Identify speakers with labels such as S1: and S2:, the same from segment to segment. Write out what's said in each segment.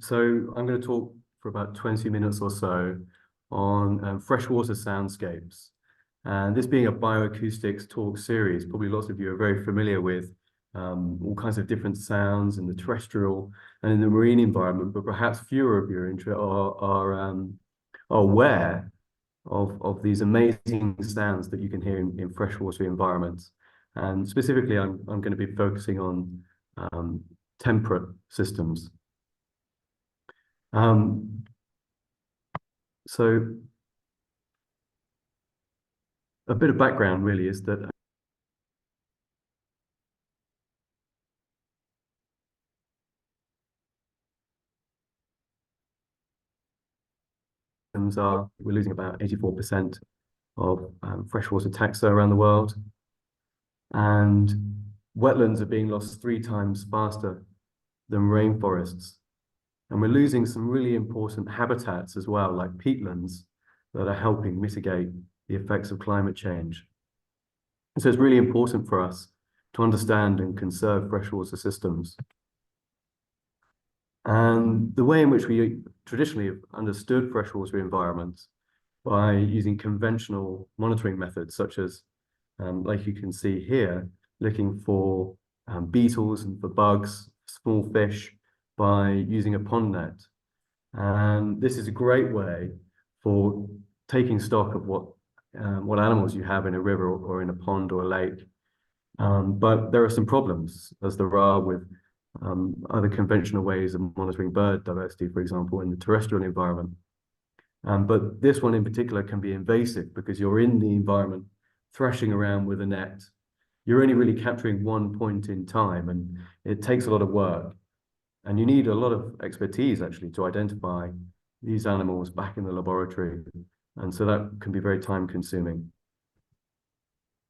S1: So I'm going to talk for about 20 minutes or so on freshwater soundscapes. And this being a bioacoustics talk series, probably lots of you are very familiar with all kinds of different sounds in the terrestrial and in the marine environment, but perhaps fewer of you are aware of these amazing sounds that you can hear in freshwater environments. And specifically, I'm going to be focusing on temperate systems. So a bit of background really is that we're losing about 84% of freshwater taxa around the world, and wetlands are being lost 3 times faster than rainforests. And we're losing some really important habitats as well, like peatlands, that are helping mitigate the effects of climate change. And so it's really important for us to understand and conserve freshwater systems. And the way in which we traditionally have understood freshwater environments by using conventional monitoring methods, such as, like you can see here, looking for beetles and for bugs, small fish, by using a pond net. And this is a great way for taking stock of what animals you have in a river or in a pond or a lake. But there are some problems, as there are with other conventional ways of monitoring bird diversity, for example, in the terrestrial environment. But this one in particular can be invasive because you're in the environment thrashing around with a net. You're only really capturing one point in time, and it takes a lot of work. And you need a lot of expertise actually to identify these animals back in the laboratory. And so that can be very time consuming.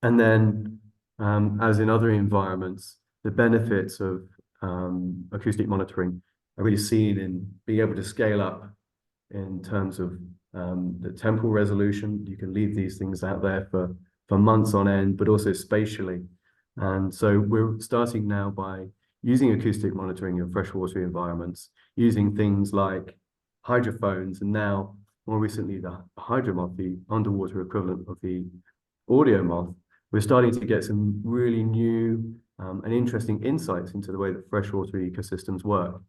S1: And then, as in other environments, the benefits of acoustic monitoring are really seen in being able to scale up in terms of the temporal resolution. You can leave these things out there for months on end, but also spatially. And so we're starting now by using acoustic monitoring of freshwater environments, using things like hydrophones, and now more recently the hydromoth, the underwater equivalent of the audio moth. We're starting to get some really new and interesting insights into the way that freshwater ecosystems work.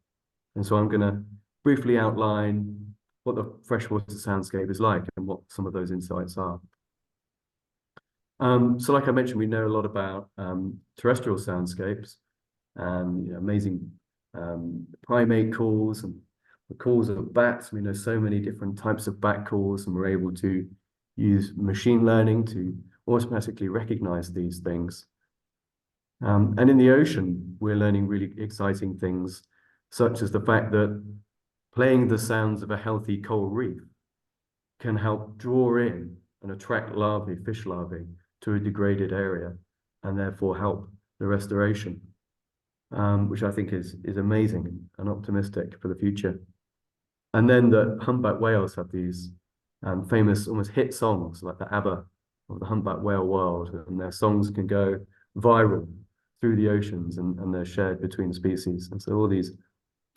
S1: And so I'm going to briefly outline what the freshwater soundscape is like and what some of those insights are. So like I mentioned, we know a lot about terrestrial soundscapes and amazing primate calls and the calls of bats. We know so many different types of bat calls, and we're able to use machine learning to automatically recognize these things. And in the ocean, we're learning really exciting things, such as the fact that playing the sounds of a healthy coral reef can help draw in and attract larvae, fish larvae, to a degraded area, and therefore help the restoration, which I think is amazing and optimistic for the future. And then the humpback whales have these famous, almost hit songs, like the ABBA of the humpback whale world, and their songs can go viral through the oceans, and they're shared between species. And so all these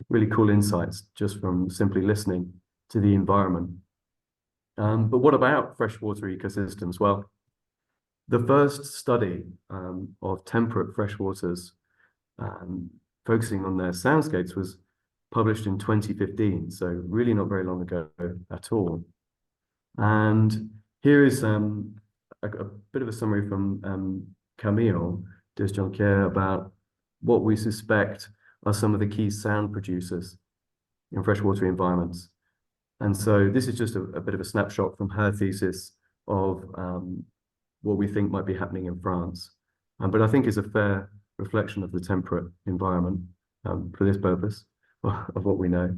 S1: really cool insights just from simply listening to the environment. But what about freshwater ecosystems? Well, the first study of temperate freshwaters focusing on their soundscapes was published in 2015, so really not very long ago at all. And here is a bit of a summary from Camille Desjonquière about what we suspect are some of the key sound producers in freshwater environments. And so this is just a bit of a snapshot from her thesis of what we think might be happening in France. But I think is a fair reflection of the temperate environment for this purpose of what we know.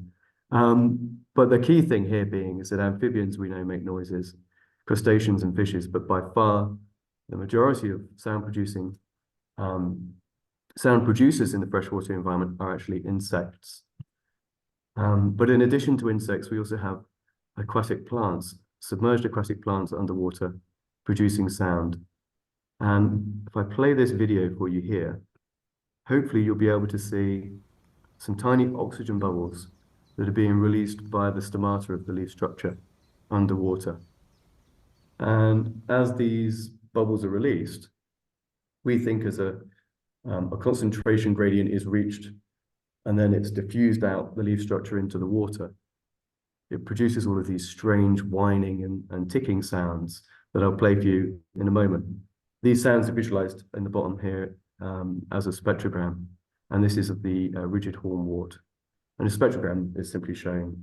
S1: But the key thing here being is that amphibians we know make noises, crustaceans and fishes, but by far the majority of sound producers in the freshwater environment are actually insects. But in addition to insects, we also have aquatic plants, submerged aquatic plants underwater producing sound. And if I play this video for you here, hopefully you'll be able to see some tiny oxygen bubbles that are being released via the stomata of the leaf structure underwater. And as these bubbles are released, we think as a concentration gradient is reached, and then it's diffused out the leaf structure into the water. It produces all of these strange whining and ticking sounds that I'll play for you in a moment. These sounds are visualized in the bottom here as a spectrogram, and this is of the rigid hornwort. And a spectrogram is simply showing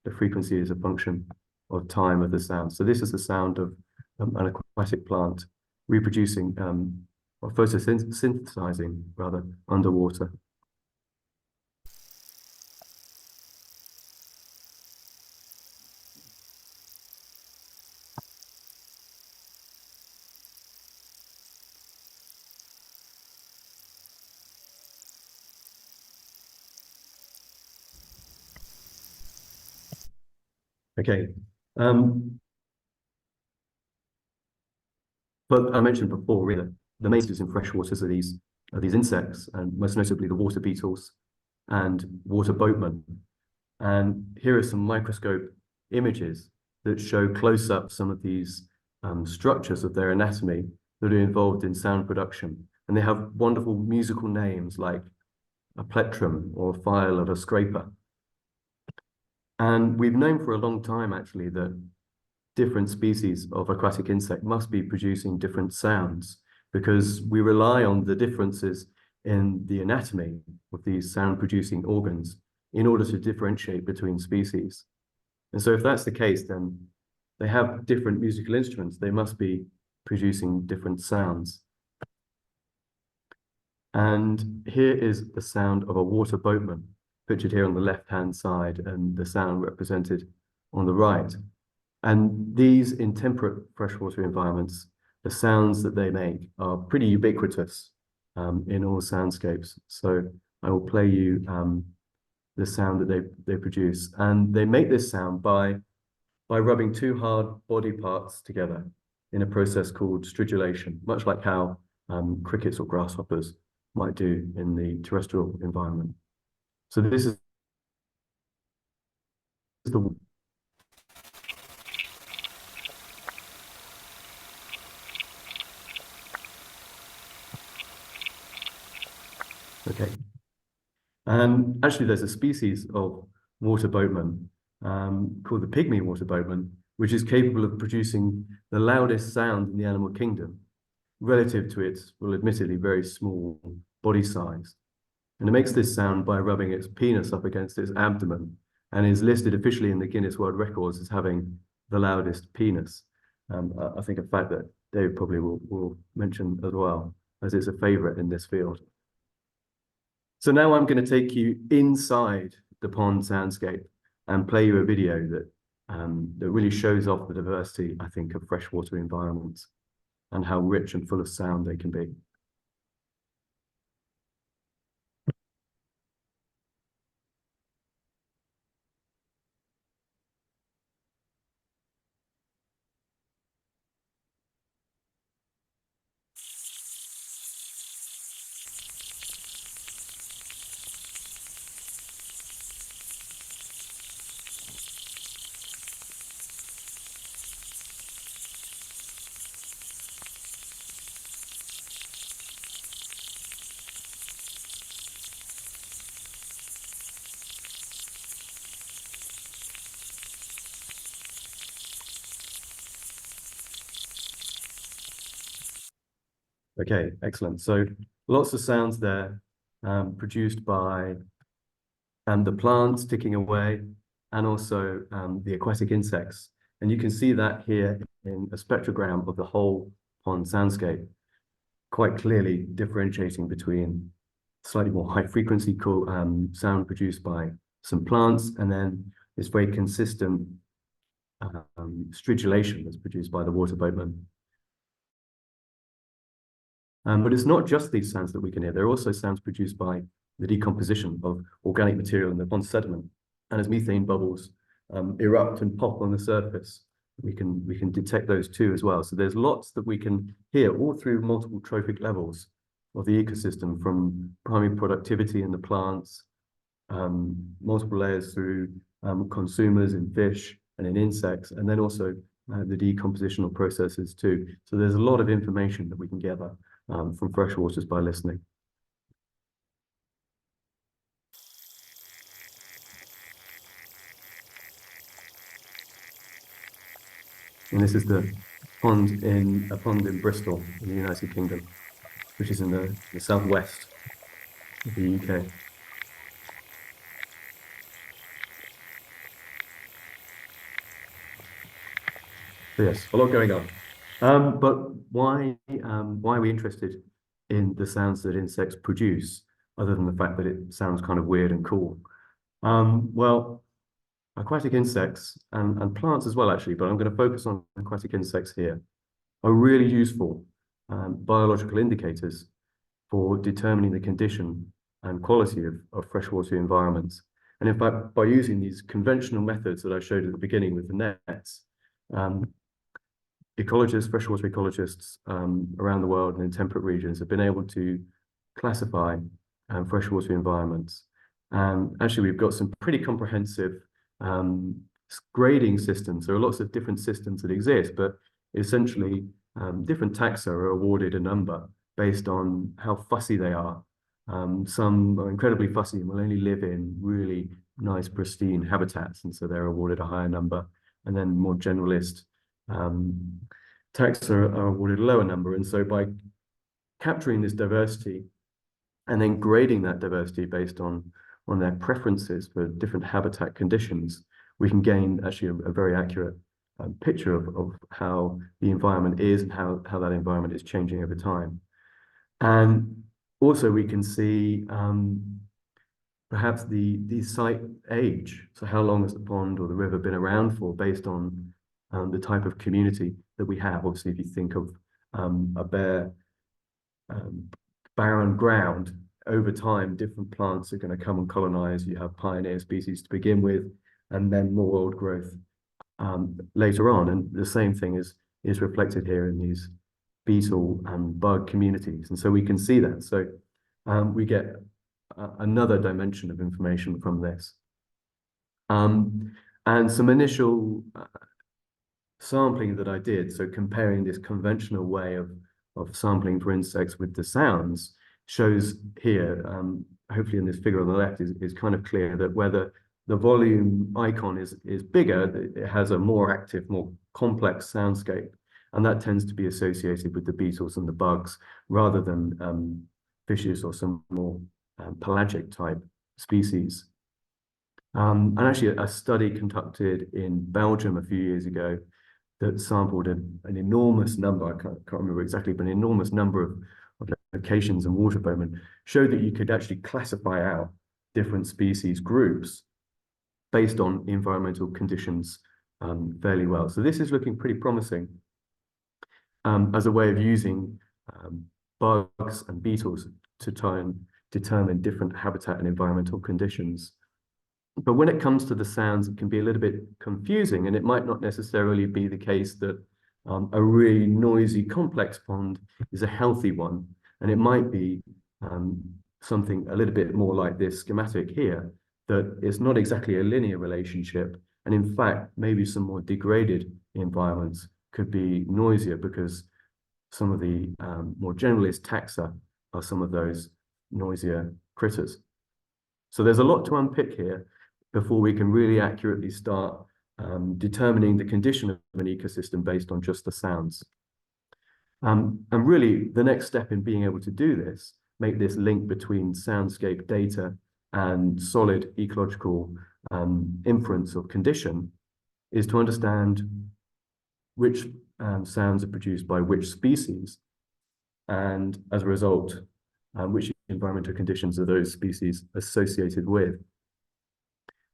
S1: the frequency as a function of time of the sound. So this is the sound of an aquatic plant reproducing or photosynthesizing rather underwater. Okay. But I mentioned before, really, the main species in freshwaters are these insects, and most notably the water beetles and water boatmen. And here are some microscope images that show close up some of these structures of their anatomy that are involved in sound production. And they have wonderful musical names like a plectrum or a file of a scraper. And we've known for a long time, actually, that different species of aquatic insect must be producing different sounds, because we rely on the differences in the anatomy of these sound-producing organs in order to differentiate between species. And so if that's the case, then they have different musical instruments. They must be producing different sounds. And here is the sound of a water boatman, pictured here on the left-hand side, and the sound represented on the right. And these, in temperate freshwater environments, the sounds that they make are pretty ubiquitous in all soundscapes. So I will play you the sound that they produce. And they make this sound by rubbing two hard body parts together in a process called stridulation, much like how crickets or grasshoppers might do in the terrestrial environment. So this is the okay. And actually, there's a species of water boatman called the pygmy water boatman, which is capable of producing the loudest sound in the animal kingdom, relative to its, well, admittedly, very small body size. And it makes this sound by rubbing its penis up against its abdomen, and is listed officially in the Guinness World Records as having the loudest penis. I think a fact that Dave probably will mention as well, as it's a favorite in this field. So now I'm going to take you inside the pond soundscape and play you a video that really shows off the diversity, I think, of freshwater environments and how rich and full of sound they can be. Okay, excellent. So lots of sounds there produced by the plants ticking away, and also the aquatic insects. And you can see that here in a spectrogram of the whole pond soundscape, quite clearly differentiating between slightly more high frequency sound produced by some plants, and then this very consistent stridulation that's produced by the water boatman. But it's not just these sounds that we can hear. There are also sounds produced by the decomposition of organic material in the pond sediment. And as methane bubbles erupt and pop on the surface, we can detect those too as well. So there's lots that we can hear all through multiple trophic levels of the ecosystem, from primary productivity in the plants multiple layers through consumers in fish and in insects, and then also the decompositional processes too. So there's a lot of information that we can gather from freshwaters by listening. And this is the pond in Bristol in the United Kingdom, which is in the southwest of the UK. So yes, a lot going on. But why are we interested in the sounds that insects produce, other than the fact that it sounds kind of weird and cool? Well, aquatic insects and plants as well, actually, but I'm going to focus on aquatic insects here, are really useful biological indicators for determining the condition and quality of freshwater environments. And in fact, by using these conventional methods that I showed at the beginning with the nets, ecologists, freshwater ecologists around the world and in temperate regions have been able to classify freshwater environments. Actually, we've got some pretty comprehensive grading systems. There are lots of different systems that exist, but essentially different taxa are awarded a number based on how fussy they are. Some are incredibly fussy and will only live in really nice, pristine habitats, and so they're awarded a higher number. And then more generalist taxa are awarded a lower number. And so by capturing this diversity and then grading that diversity based on their preferences for different habitat conditions, we can gain actually a very accurate picture of how the environment is and how that environment is changing over time. And also we can see perhaps the site age. So how long has the pond or the river been around for, based on the type of community that we have. Obviously, if you think of a bare, barren ground, over time, different plants are going to come and colonize. You have pioneer species to begin with, and then more old growth later on. And the same thing is reflected here in these beetle and bug communities. And so we can see that. So we get another dimension of information from this. And some initial sampling that I did, so comparing this conventional way of sampling for insects with the sounds, shows here, hopefully in this figure on the left, is kind of clear that whether the volume icon is bigger, it has a more active, more complex soundscape. And that tends to be associated with the beetles and the bugs, rather than fishes or some more pelagic type species. And actually a study conducted in Belgium a few years ago that sampled an enormous number, I can't remember exactly, but an enormous number of locations and water bowmen, showed that you could actually classify out different species groups based on environmental conditions fairly well. So this is looking pretty promising as a way of using bugs and beetles to try and determine different habitat and environmental conditions. But when it comes to the sounds, it can be a little bit confusing, and it might not necessarily be the case that a really noisy, complex pond is a healthy one. And it might be something a little bit more like this schematic here, that it's not exactly a linear relationship. And in fact, maybe some more degraded environments could be noisier because some of the more generalist taxa are some of those noisier critters. So there's a lot to unpick here before we can really accurately start determining the condition of an ecosystem based on just the sounds. And really, the next step in being able to do this, make this link between soundscape data and solid ecological inference of condition, is to understand which sounds are produced by which species, and as a result, which environmental conditions are those species associated with.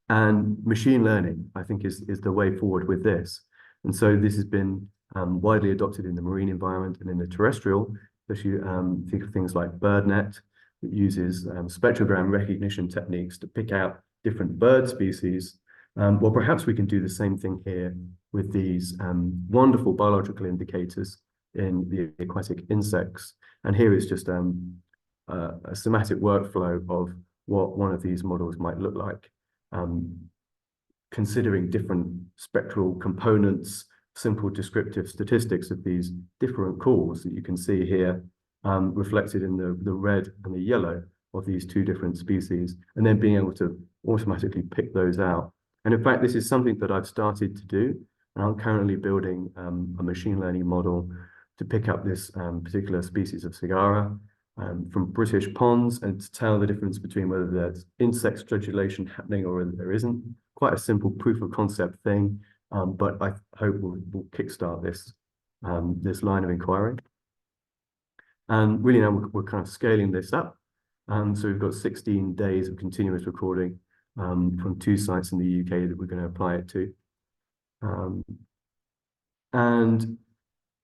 S1: And machine learning, I think, is the way forward with this. And so this has been widely adopted in the marine environment and in the terrestrial, especially think of things like BirdNet, that uses spectrogram recognition techniques to pick out different bird species. Well, perhaps we can do the same thing here with these wonderful biological indicators in the aquatic insects. And here is just a schematic workflow of what one of these models might look like, considering different spectral components, simple descriptive statistics of these different calls that you can see here, reflected in the red and the yellow of these two different species, and then being able to automatically pick those out. And in fact, this is something that I've started to do. And I'm currently building a machine learning model to pick up this particular species of cigara from British ponds, and to tell the difference between whether there's insect stridulation happening or whether there isn't. Quite a simple proof of concept thing, but I hope will kickstart this line of inquiry. And really now we're kind of scaling this up. So we've got 16 days of continuous recording from 2 sites in the UK that we're going to apply it to. And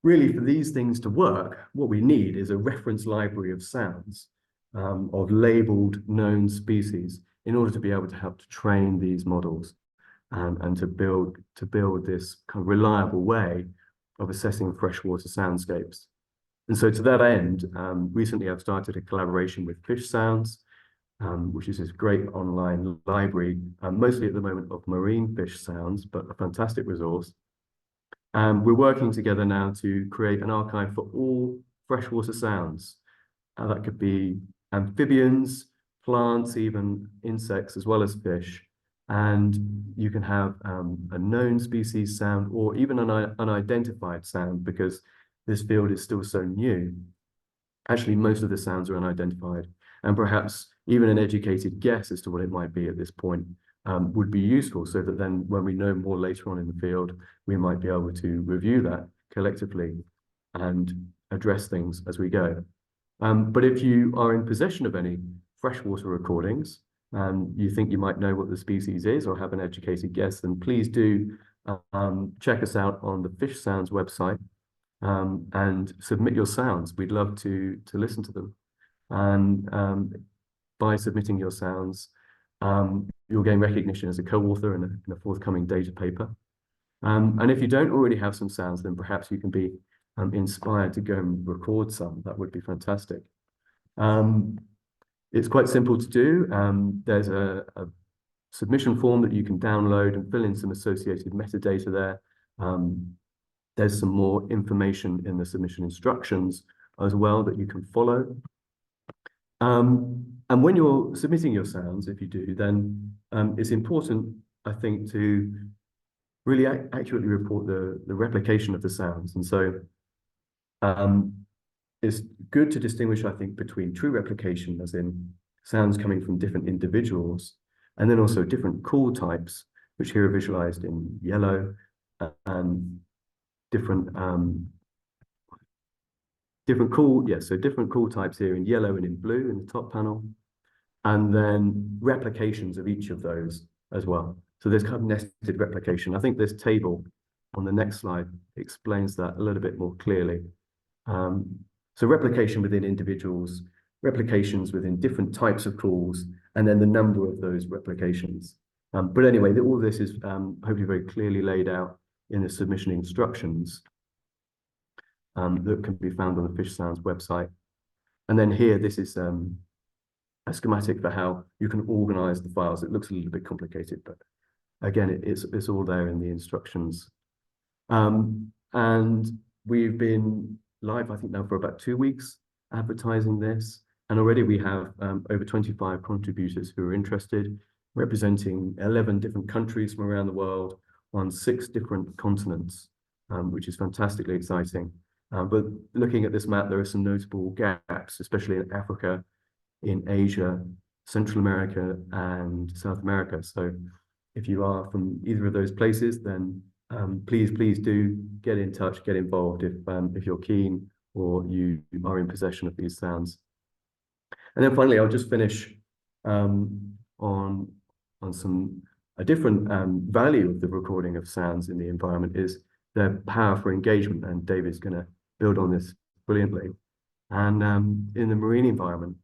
S1: really, for these things to work, what we need is a reference library of sounds of labeled known species in order to be able to help to train these models and to build this kind of reliable way of assessing freshwater soundscapes. And so to that end, recently I've started a collaboration with Fish Sounds, which is this great online library, mostly at the moment of marine fish sounds, but a fantastic resource. We're working together now to create an archive for all freshwater sounds. That could be amphibians, plants, even insects, as well as fish. And you can have a known species sound or even an unidentified sound, because this field is still so new. Actually, most of the sounds are unidentified, and perhaps even an educated guess as to what it might be at this point would be useful, so that then when we know more later on in the field, we might be able to review that collectively and address things as we go. But if you are in possession of any freshwater recordings and you think you might know what the species is or have an educated guess, then please do check us out on the Fish Sounds website and submit your sounds. We'd love to listen to them. And by submitting your sounds, you'll gain recognition as a co-author in a forthcoming data paper. And if you don't already have some sounds, then perhaps you can be inspired to go and record some. That would be fantastic. It's quite simple to do. There's a submission form that you can download and fill in some associated metadata there. There's some more information in the submission instructions as well that you can follow. And when you're submitting your sounds, if you do, then it's important, I think, to really accurately report the replication of the sounds. And so it's good to distinguish, I think, between true replication, as in sounds coming from different individuals, and then also different call types, which here are visualized in yellow, and different call types here in yellow and in blue in the top panel, and then replications of each of those as well. So there's kind of nested replication. I think this table on the next slide explains that a little bit more clearly. So replication within individuals, replications within different types of calls, and then the number of those replications. But anyway, all this is hopefully very clearly laid out in the submission instructions that can be found on the Fish Sounds website. And then here, this is a schematic for how you can organize the files. It looks a little bit complicated, but again, it's all there in the instructions. And we've been live, I think, now for about 2 weeks advertising this. And already we have over 25 contributors who are interested, representing 11 different countries from around the world on 6 different continents, which is fantastically exciting. But looking at this map, there are some notable gaps, especially in Africa, in Asia, Central America, and South America. So if you are from either of those places, then please do get in touch, get involved if you're keen or you are in possession of these sounds. And then finally, I'll just finish on a different value of the recording of sounds in the environment is their power for engagement. And David's going to build on this brilliantly. And in the marine environment,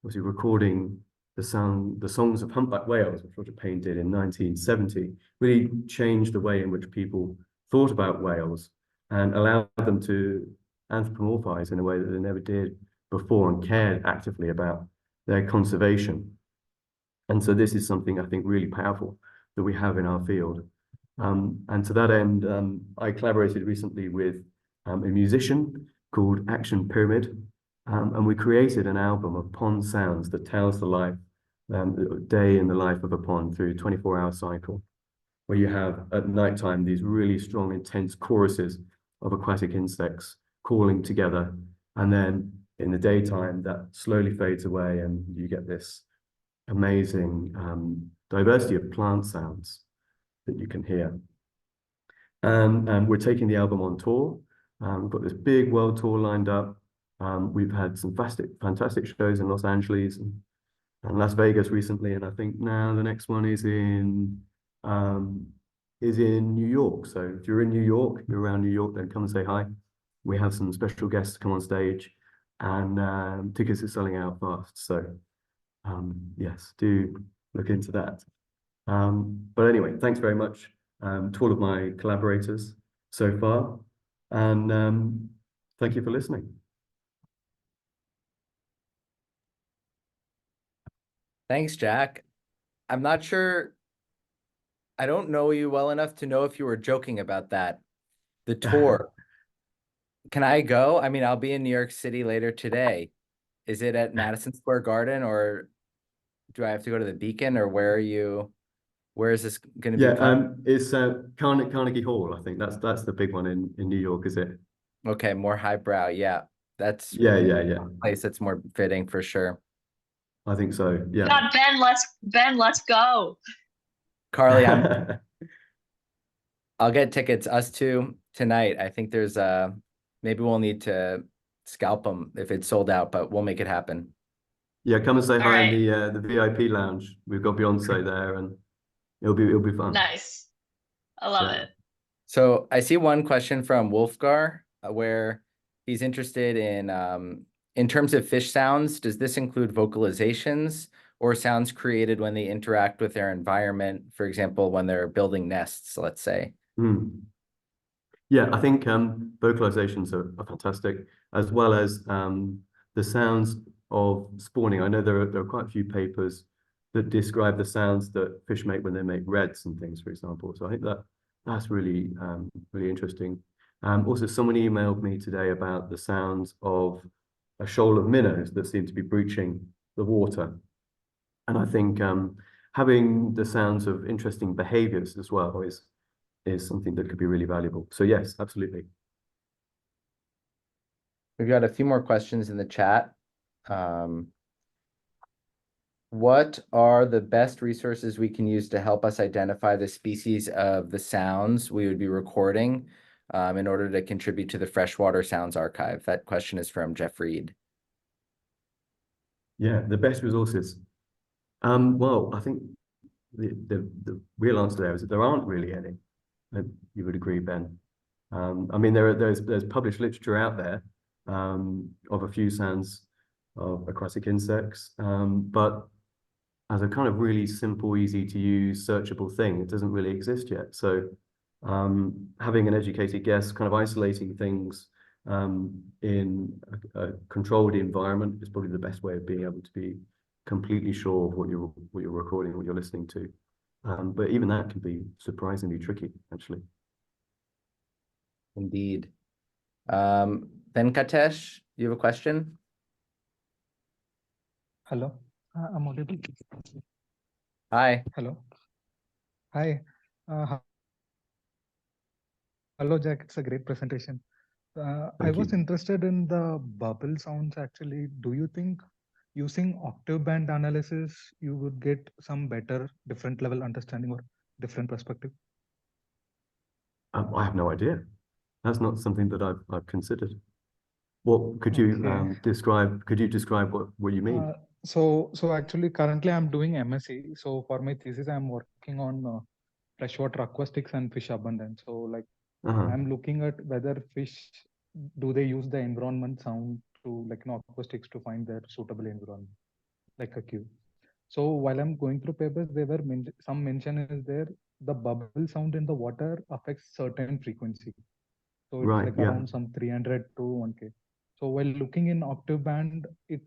S1: obviously recording the songs of humpback whales, which Roger Payne did in 1970, really changed the way in which people thought about whales and allowed them to anthropomorphize in a way that they never did before and cared actively about their conservation. And so this is something I think really powerful that we have in our field. And to that end, I collaborated recently with a musician called Action Pyramid, and we created an album of pond sounds that tells the day in the life of a pond through a 24-hour cycle, where you have at nighttime these really strong, intense choruses of aquatic insects calling together, and then in the daytime that slowly fades away, and you get this amazing diversity of plant sounds that you can hear. And we're taking the album on tour. We've got this big world tour lined up. We've had some fantastic shows in Los Angeles and Las Vegas recently, and I think now the next one is in New York. So if you're in New York, you're around New York, then come and say hi. We have some special guests come on stage, and tickets are selling out fast. So yes, do look into that. But anyway, thanks very much to all of my collaborators so far, and thank you for listening.
S2: Thanks, Jack. I'm not sure. I don't know you well enough to know if you were joking about that. The tour. Can I go? I mean, I'll be in New York City later today. Is it at Madison Square Garden, or do I have to go to the Beacon, or where is this going to be?
S1: Yeah, it's Carnegie Hall. I think that's the big one in New York, is it?
S2: Okay, more highbrow. Yeah, that's
S1: yeah.
S2: a place that's more fitting for sure.
S1: I think so. Yeah.
S3: God, Ben, let's go.
S2: Carly, I'll get tickets. Us two tonight. I think there's maybe we'll need to scalp them if it's sold out, but we'll make it happen.
S1: Yeah, come and say hi
S3: right.
S1: in the VIP lounge. We've got Beyonce there, and it'll be fun.
S3: Nice. I love it.
S2: So I see one question from Wolfgar where he's interested in terms of fish sounds, does this include vocalizations or sounds created when they interact with their environment, for example, when they're building nests, let's say?
S1: Yeah, I think vocalizations are fantastic, as well as the sounds of spawning. I know there are quite a few papers that describe the sounds that fish make when they make reds and things, for example. So I think that's really really interesting. Also, someone emailed me today about the sounds of a shoal of minnows that seem to be breaching the water, and I think having the sounds of interesting behaviors as well is something that could be really valuable. So yes, absolutely.
S2: We've got a few more questions in the chat. What are the best resources we can use to help us identify the species of the sounds we would be recording in order to contribute to the Freshwater Sounds Archive? That question is from Jeff Reed.
S1: Yeah, the best resources. Well, I think the real answer there is that there aren't really any. You would agree, Ben. I mean, there's published literature out there of a few sounds of aquatic insects, but as a kind of really simple, easy to use, searchable thing, it doesn't really exist yet. So having an educated guess, kind of isolating things in a controlled environment is probably the best way of being able to be completely sure of what you're recording, what you're listening to. But even that can be surprisingly tricky, actually.
S2: Indeed. Venkatesh, you have a question?
S4: Hello, I'm audible.
S2: Hi.
S4: Hello. Hi. Hello, Jack. It's a great presentation. I was interested in the bubble sounds, actually. Do you think using octave band analysis, you would get some better different level understanding or different perspective? I
S1: have no idea. That's not something that I've considered. What could you describe? Could you describe what you mean?
S4: So actually, currently I'm doing MSc. So for my thesis, I'm working on freshwater acoustics and fish abundance. So like I'm looking at whether fish, do they use the environment sound to acoustics to find their suitable environment, like a cue. So while I'm going through papers, there were some mention is there, the bubble sound in the water affects certain frequency. So it's around some 300 to 1K. So while looking in octave band, it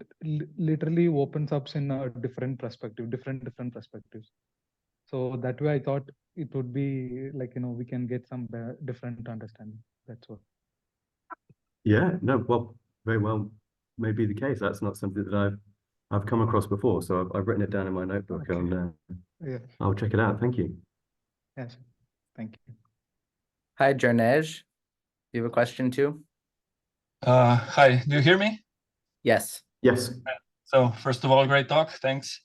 S4: literally opens up in a different perspective, different perspectives. So that way I thought it would be like, we can get some different understanding. That's all.
S1: Yeah, no, well, very well may be the case. That's not something that I've come across before. So I've written it down in my notebook and
S4: Yeah.
S1: I'll check it out. Thank you.
S4: Yes. Thank you.
S2: Hi, Jarnej. You have a question too?
S5: Hi, do you hear me?
S2: Yes.
S1: Yes.
S5: So first of all, great talk, thanks.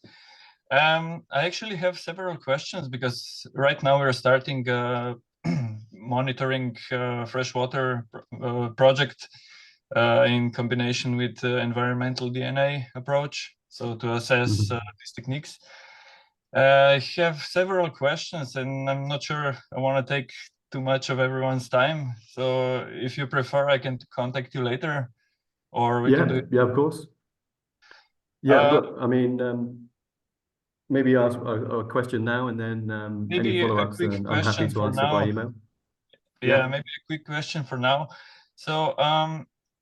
S5: I actually have several questions because right now we're starting monitoring freshwater project in combination with environmental DNA approach, so to assess these techniques. I have several questions and I'm not sure I want to take too much of everyone's time. So if you prefer, I can contact you later, or we can do it.
S1: Yeah, of course. Yeah, but I mean, maybe ask a question now and then any follow-ups, and I'm happy to answer by email.
S5: Yeah, maybe a quick question for now. So,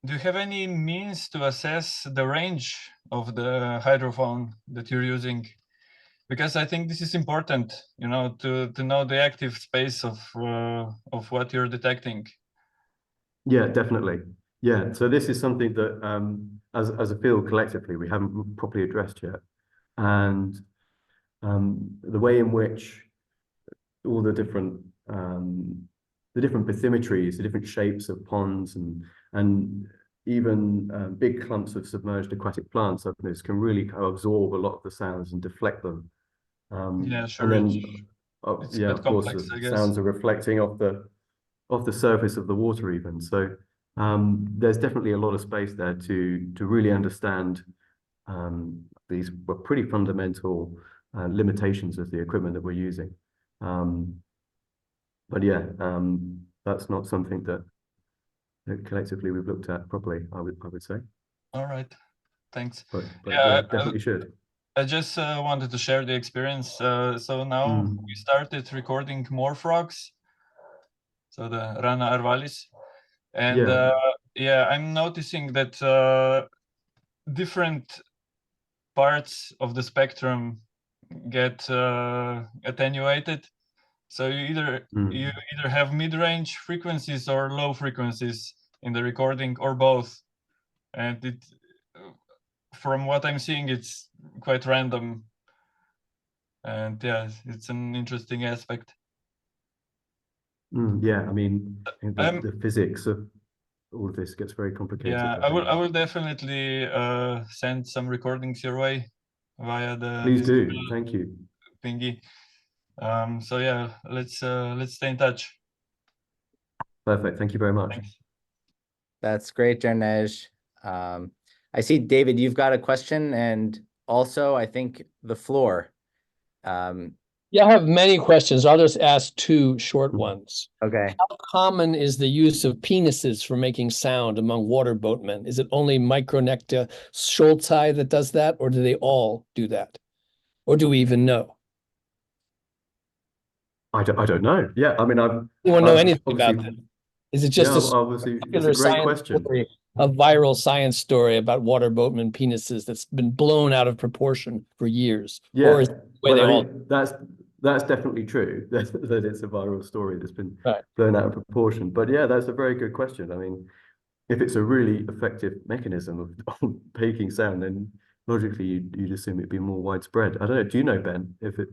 S5: do you have any means to assess the range of the hydrophone that you're using? Because I think this is important, to know the active space of what you're detecting.
S1: Yeah, definitely. Yeah, so this is something that as a field collectively we haven't properly addressed yet, and the way in which all the different bathymetries, the different shapes of ponds, and even big clumps of submerged aquatic plants up in this can really absorb a lot of the sounds and deflect them.
S5: Yeah, sure.
S1: And then, yeah, of course,
S5: complex,
S1: the sounds are reflecting off the surface of the water even. So there's definitely a lot of space there to really understand these were pretty fundamental limitations of the equipment that we're using. But yeah, that's not something that collectively we've looked at properly, I would say.
S5: All right, thanks.
S1: But yeah, definitely should.
S5: I just wanted to share the experience. So now we started recording more frogs, so the Rana arvalis, and yeah, I'm noticing that different parts of the spectrum get attenuated. So you either have mid-range frequencies or low frequencies in the recording, or both, and it, from what I'm seeing, it's quite random. And yeah, it's an interesting aspect.
S1: Yeah, I mean, the physics of all of this gets very complicated.
S5: Yeah, I will definitely send some recordings your way via the.
S1: Please do. Thank you.
S5: Pingy. So yeah, let's stay in touch.
S1: Perfect. Thank you very much.
S5: Thanks.
S2: That's great, Jarnej. I see, David, you've got a question, and also I think the floor.
S6: Yeah, I have many questions. I'll just ask two short ones.
S2: Okay.
S6: How common is the use of penises for making sound among water boatmen? Is it only Micronecta Scholzi that does that, or do they all do that? Or do we even know?
S1: I don't know. Yeah, I mean,
S6: You won't know anything about that. Is it just
S1: obviously it's a great question.
S6: A viral science story about water boatman penises that's been blown out of proportion for years?
S1: Yeah,
S6: or is
S1: that's definitely true. That it's a viral story that's been blown out of proportion. But yeah, that's a very good question. I mean, if it's a really effective mechanism of making sound, then logically you'd assume it'd be more widespread. I don't know. Do you know, Ben? If it?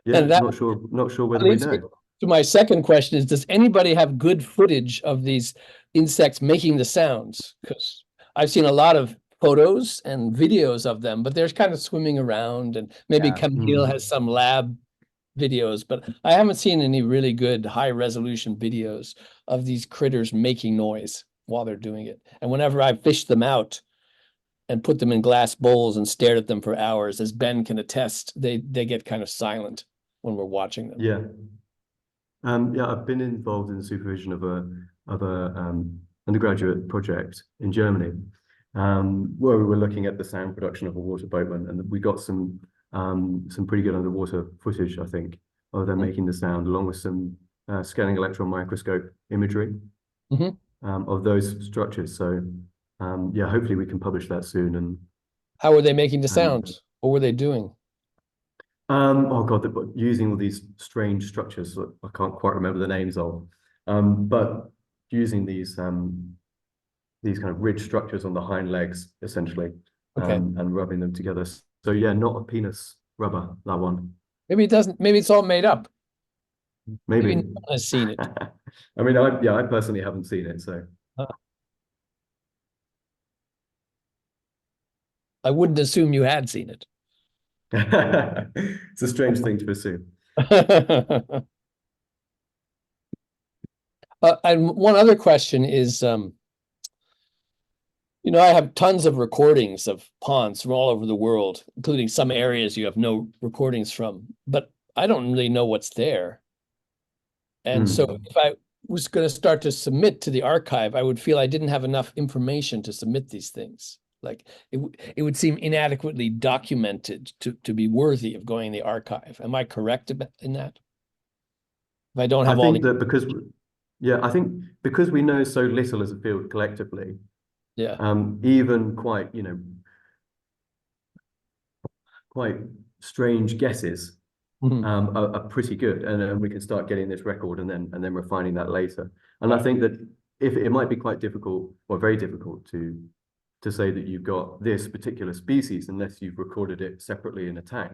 S1: Yeah, not sure whether we know.
S6: To my second question is, does anybody have good footage of these insects making the sounds? Because I've seen a lot of photos and videos of them, but they're kind of swimming around, and maybe Camille has some lab videos, but I haven't seen any really good high resolution videos of these critters making noise while they're doing it. And whenever I fished them out and put them in glass bowls and stared at them for hours, as Ben can attest, they get kind of silent when we're watching them.
S1: Yeah. Yeah, I've been involved in the supervision of a undergraduate project in Germany, where we were looking at the sound production of a water boatman, and we got some pretty good underwater footage, I think, of them making the sound, along with some scanning electron microscope imagery. of those structures. So yeah, hopefully we can publish that soon. And
S6: how were they making the sounds? What were they doing?
S1: Oh God, they're using all these strange structures that I can't quite remember the names of, but using these kind of ridge structures on the hind legs, essentially,
S6: Okay.
S1: and rubbing them together. So yeah, not a penis rubber, that one.
S6: Maybe it doesn't. Maybe it's all made up.
S1: Maybe.
S6: No one has seen it.
S1: I mean, I personally haven't seen it, so.
S6: I wouldn't assume you had seen it.
S1: It's a strange thing to assume.
S6: And one other question is, you know, I have tons of recordings of ponds from all over the world, including some areas you have no recordings from, but I don't really know what's there. And so if I was going to start to submit to the archive, I would feel I didn't have enough information to submit these things. Like it would seem inadequately documented to be worthy of going in the archive. Am I correct in that? If I don't have all
S1: that because, yeah, I think because we know so little as a field collectively,
S6: yeah,
S1: even quite, you know, quite strange guesses are pretty good, and we can start getting this record and then refining that later. And I think that if it might be quite difficult or very difficult to say that you've got this particular species unless you've recorded it separately in a tank.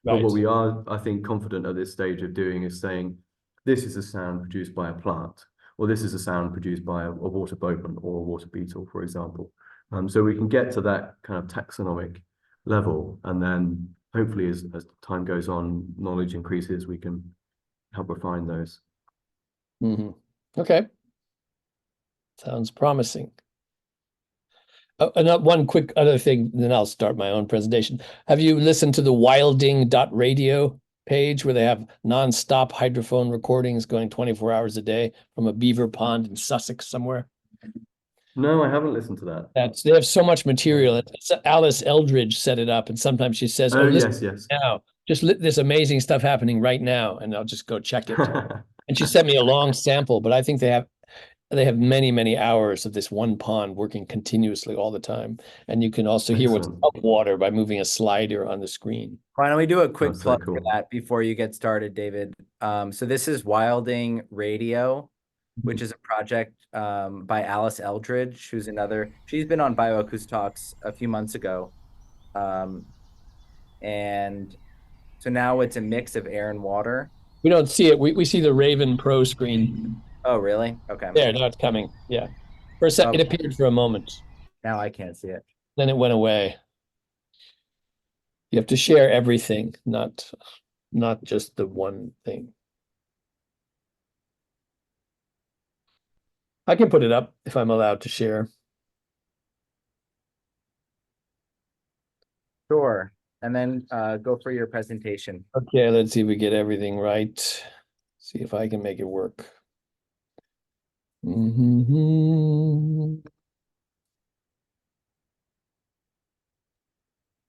S1: But what we are, I think, confident at this stage of doing is saying, this is a sound produced by a plant, or this is a sound produced by a water boatman or a water beetle, for example. So we can get to that kind of taxonomic level, and then hopefully as time goes on, knowledge increases, we can help refine those.
S6: Okay. Sounds promising. One quick other thing, then I'll start my own presentation. Have you listened to the wilding.radio page where they have non-stop hydrophone recordings going 24 hours a day from a beaver pond in Sussex somewhere?
S1: No, I haven't listened to that.
S6: They have so much material. Alice Eldridge set it up, and sometimes she says, "Oh, yes. Now, this amazing stuff happening right now," and I'll just go check it. And she sent me a long sample, but I think they have many, many hours of this one pond working continuously all the time. And you can also hear what's up water by moving a slider on the screen.
S2: Why don't we do a quick plug for that before you get started, David? So this is Wilding Radio, which is a project by Alice Eldridge, she's been on BioacousTalks a few months ago. And so now it's a mix of air and water.
S6: We don't see it. We see the Raven Pro screen.
S2: Oh, really? Okay.
S6: There, now it's coming. Yeah. For a second, it appeared for a moment.
S2: Now I can't see it.
S6: Then it went away. You have to share everything, not just the one thing. I can put it up if I'm allowed to share.
S2: Sure. And then go for your presentation.
S6: Okay, let's see if we get everything right. See if I can make it work. Do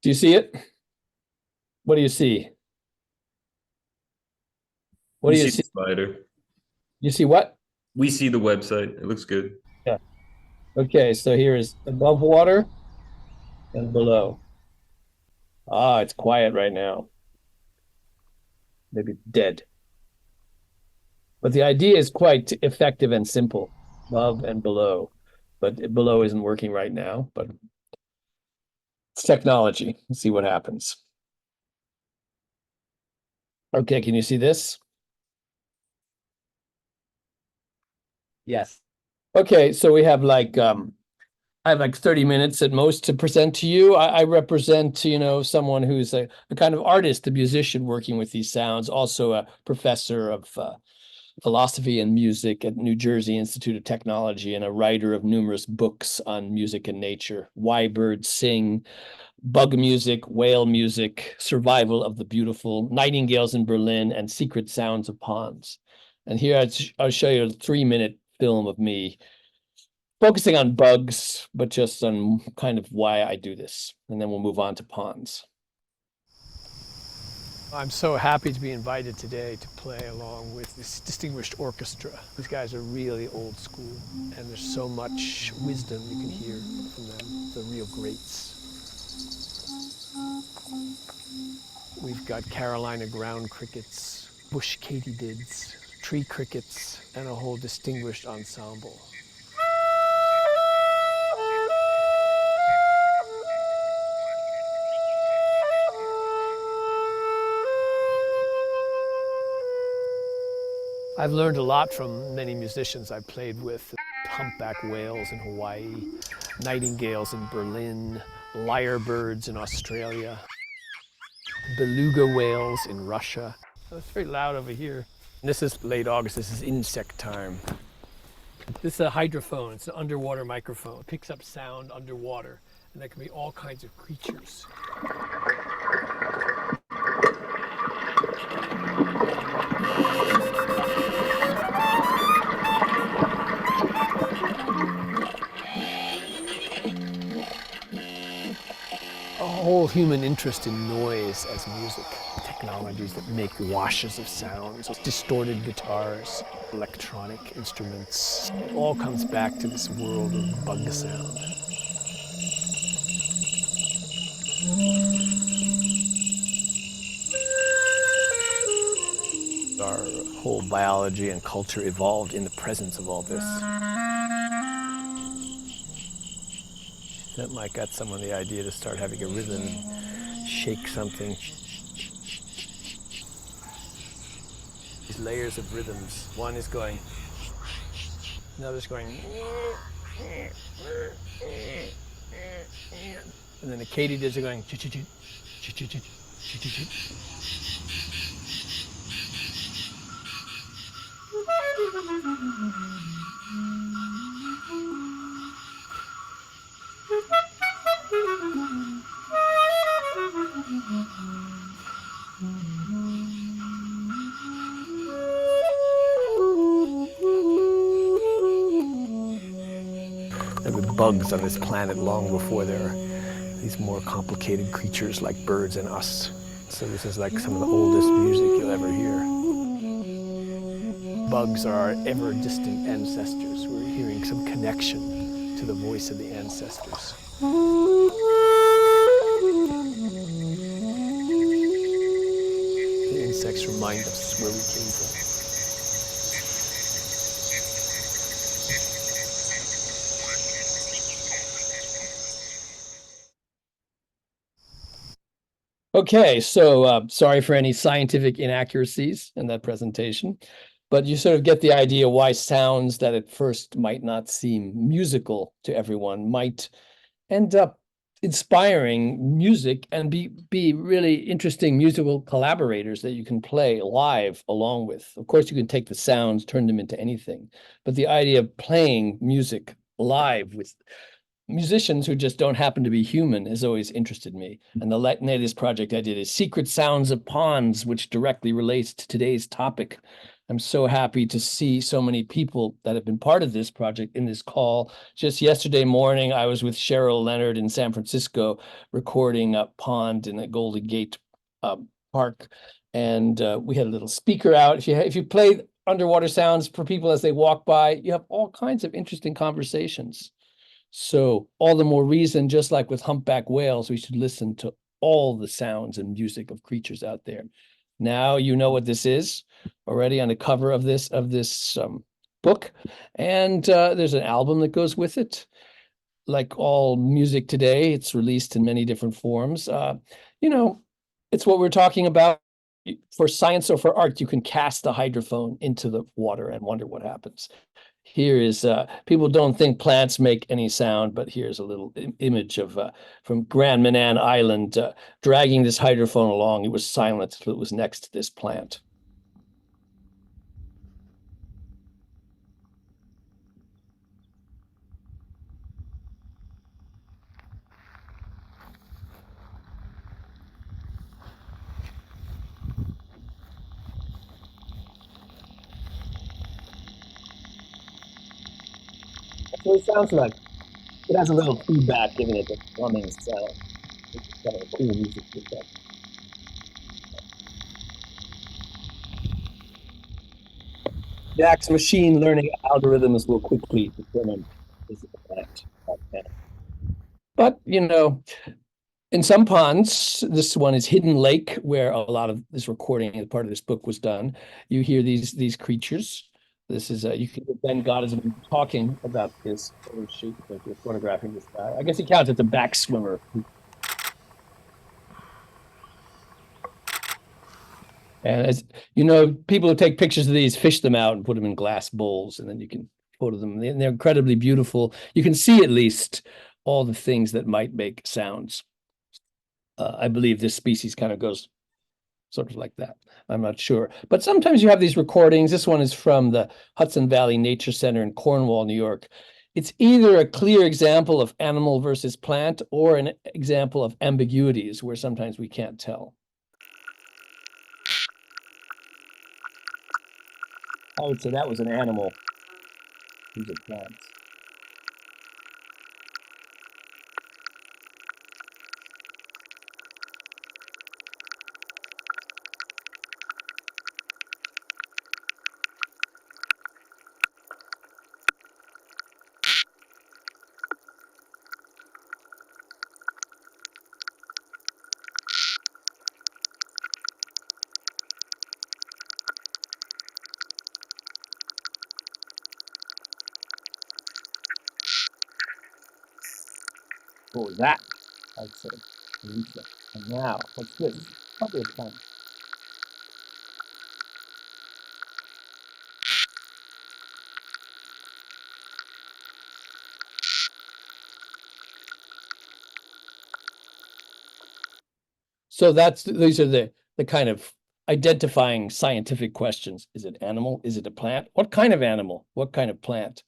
S6: you see it? What do you see? What do you see?
S7: Spider.
S6: You see what?
S7: We see the website. It looks good.
S6: Yeah. Okay, so here is above water and below. Ah, it's quiet right now. Maybe dead. But the idea is quite effective and simple, above and below. But below isn't working right now, but it's technology. Let's see what happens. Okay, can you see this?
S2: Yes.
S6: Okay, so we have like I have like 30 minutes at most to present to you. I represent, you know, someone who's a kind of artist, a musician working with these sounds, also a professor of philosophy and music at New Jersey Institute of Technology, and a writer of numerous books on music and nature. Why Birds Sing, Bug Music, Whale Music, Survival of the Beautiful, Nightingales in Berlin, and Secret Sounds of Ponds. And here I'll show you a 3-minute film of me focusing on bugs, but just on kind of why I do this. And then we'll move on to ponds. I'm so happy to be invited today to play along with this distinguished orchestra. These guys are really old school, and there's so much wisdom you can hear from them, the real greats. We've got Carolina ground crickets, bush katydids, tree crickets, and a whole distinguished ensemble. I've learned a lot from many musicians I've played with. Humpback whales in Hawaii, nightingales in Berlin, lyrebirds in Australia, beluga whales in Russia. Oh, it's very loud over here. This is late August, this is insect time. This is a hydrophone, it's an underwater microphone. It picks up sound underwater, and there can be all kinds of creatures. Whole human interest in noise as music, technologies that make washes of sounds, distorted guitars, electronic instruments. It all comes back to this world of bug sound. Our whole biology and culture evolved in the presence of all this. That might got someone the idea to start having a rhythm and shake something. These layers of rhythms. One is going, another's going, and then the katydids are going, There were bugs on this planet long before there were these more complicated creatures like birds and us. So this is like some of the oldest music you'll ever hear. Bugs are our ever-distant ancestors. We're hearing some connection to the voice of the ancestors. The insects remind us where we came from. Okay, so sorry for any scientific inaccuracies in that presentation, but you sort of get the idea why sounds that at first might not seem musical to everyone might end up inspiring music and be really interesting musical collaborators that you can play live along with. Of course, you can take the sounds, turn them into anything, but the idea of playing music live with musicians who just don't happen to be human has always interested me. And the latest project I did is Secret Sounds of Ponds, which directly relates to today's topic. I'm so happy to see so many people that have been part of this project in this call. Just yesterday morning, I was with Cheryl Leonard in San Francisco recording a pond in a Golden Gate park. And we had a little speaker out. If you play underwater sounds for people as they walk by, you have all kinds of interesting conversations. So all the more reason, just like with humpback whales, we should listen to all the sounds and music of creatures out there. Now you know what this is already on the cover of this book. And there's an album that goes with it. Like all music today, it's released in many different forms. You know, it's what we're talking about. For science or for art, you can cast the hydrophone into the water and wonder what happens. Here is, people don't think plants make any sound, but here's a little image of from Grand Manan Island, dragging this hydrophone along. It was silent until it was next to this plant. That's what it sounds like. It has a little feedback giving it the plumbing sound. It's kind of a cool music with that. Jack's machine learning algorithms will quickly determine is it a plant or animal. But, you know, in some ponds, this one is Hidden Lake, where a lot of this recording as part of this book was done. You hear these creatures. This is you can Ben God has been talking about this photo shoot that you're photographing this guy. I guess he counts as a back swimmer. And as you know, people who take pictures of these fish them out and put them in glass bowls, and then you can photo them. And they're incredibly beautiful. You can see at least all the things that might make sounds. I believe this species kind of goes sort of like that. I'm not sure. But sometimes you have these recordings. This one is from the Hudson Valley Nature Center in Cornwall, New York. It's either a clear example of animal versus plant or an example of ambiguities where sometimes we can't tell. I would say that was an animal. These are plants. What was that? I'd say. And now, what's this? Probably a plant. So these are the kind of identifying scientific questions. Is it animal? Is it a plant? What kind of animal? What kind of plant?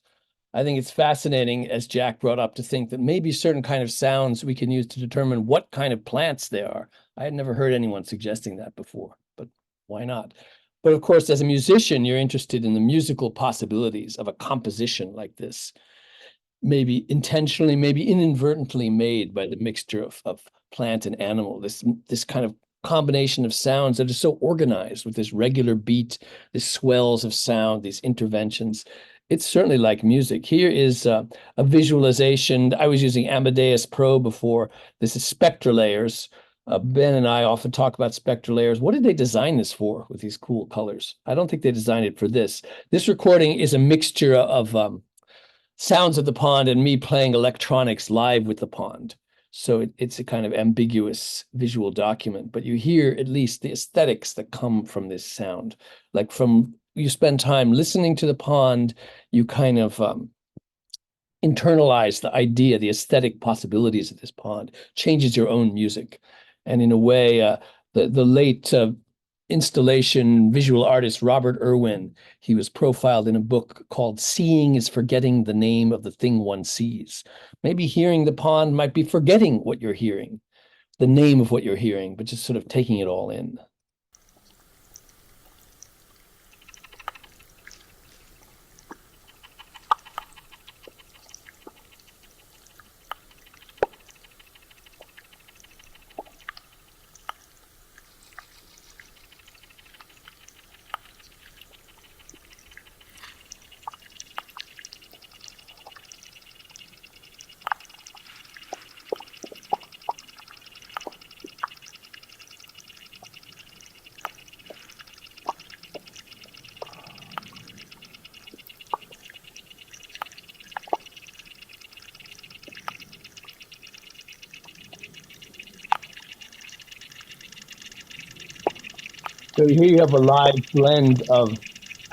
S6: I think it's fascinating, as Jack brought up, to think that maybe certain kind of sounds we can use to determine what kind of plants they are. I had never heard anyone suggesting that before, but why not? But of course, as a musician, you're interested in the musical possibilities of a composition like this, maybe intentionally, maybe inadvertently made by the mixture of plant and animal, this kind of combination of sounds that is so organized with this regular beat, the swells of sound, these interventions. It's certainly like music. Here is a visualization. I was using Amadeus Pro before. This is spectra layers. Ben and I often talk about spectra layers. What did they design this for with these cool colors? I don't think they designed it for this. This recording is a mixture of sounds of the pond and me playing electronics live with the pond. So it's a kind of ambiguous visual document, but you hear at least the aesthetics that come from this sound. Like you spend time listening to the pond, you kind of internalize the idea, the aesthetic possibilities of this pond, changes your own music. And in a way, the late installation visual artist Robert Irwin, he was profiled in a book called Seeing is Forgetting the Name of the Thing One Sees. Maybe hearing the pond might be forgetting what you're hearing, the name of what you're hearing, but just sort of taking it all in. So here you have a live blend of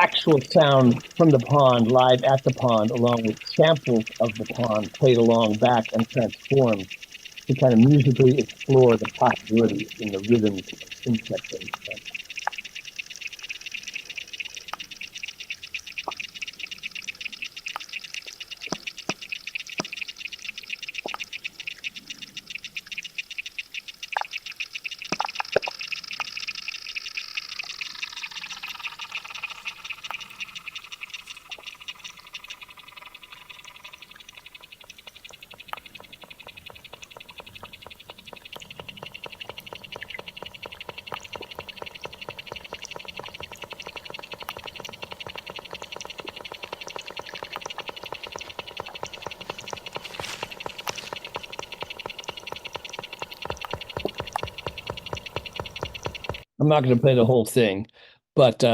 S6: actual sound from the pond, live at the pond, along with samples of the pond played along back and transformed to kind of musically explore the possibilities in the rhythms of insects and plants. I'm not going to play the whole thing, but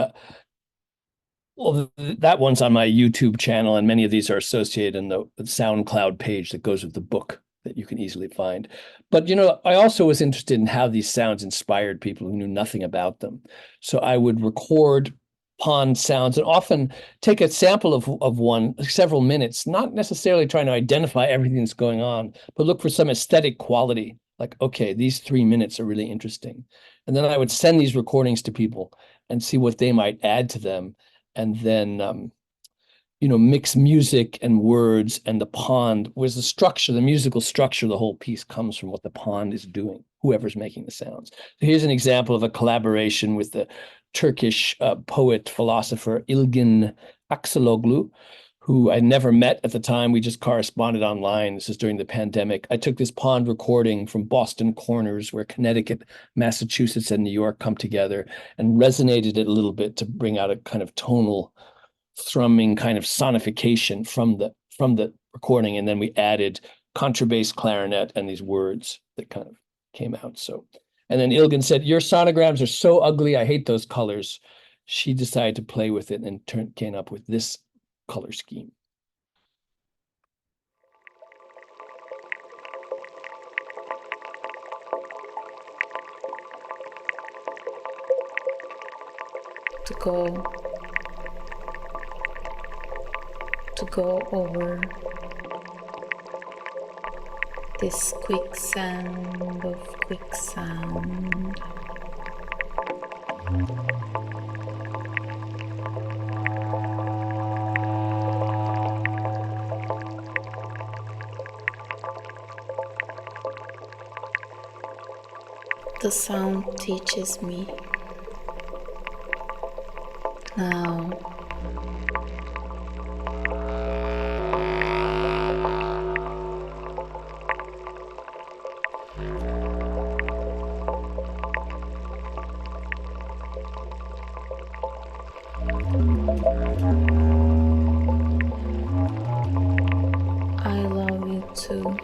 S6: well, that one's on my YouTube channel, and many of these are associated in the SoundCloud page that goes with the book that you can easily find. But, you know, I also was interested in how these sounds inspired people who knew nothing about them. So I would record pond sounds and often take a sample of one, several minutes, not necessarily trying to identify everything that's going on, but look for some aesthetic quality. Like, okay, these 3 minutes are really interesting. And then I would send these recordings to people and see what they might add to them. And then, you know, mix music and words, and the pond was the structure, the musical structure, the whole piece comes from what the pond is doing, whoever's making the sounds. So here's an example of a collaboration with the Turkish poet, philosopher Ilgin Aksaloglu, who I never met at the time. We just corresponded online. This is during the pandemic. I took this pond recording from Boston Corners, where Connecticut, Massachusetts, and New York come together, and resonated it a little bit to bring out a kind of tonal, thrumming kind of sonification from the recording. And then we added contrabass, clarinet, and these words that kind of came out. So, and then Ilgin said, "Your sonograms are so ugly. I hate those colors." She decided to play with it and came up with this color scheme.
S8: To go over this quicksand of quicksand. The sound teaches me. Now I love you too.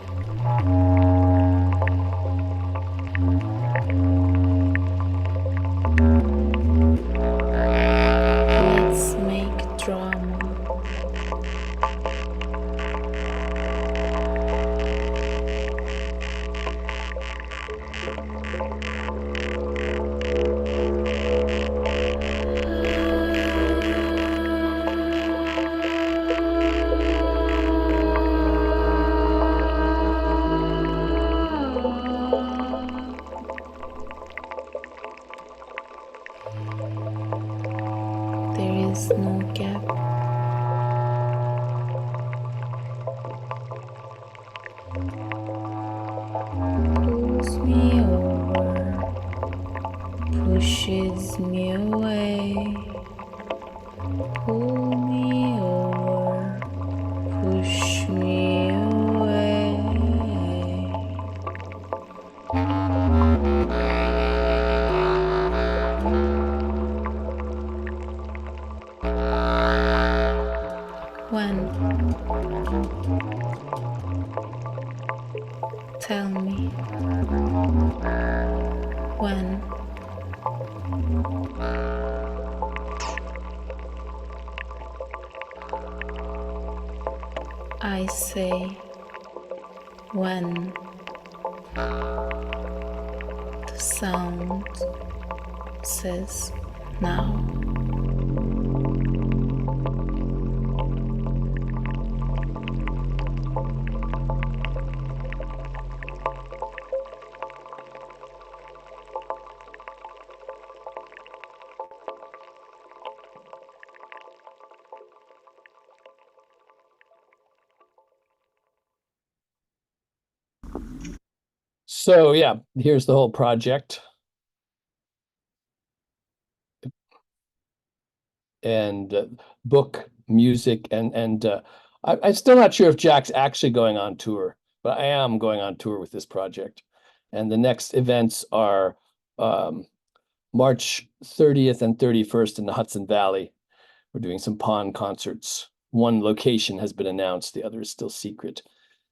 S8: Let's make drama. There is no gap. Pulls me over, pushes me away. Pull me over, push me away. When? Tell me. When? I say when. The sound says now.
S6: So yeah, here's the whole project. And book, music, and I'm still not sure if Jack's actually going on tour, but I am going on tour with this project. And the next events are March 30th and 31st in the Hudson Valley. We're doing some pond concerts. One location has been announced, the other is still secret.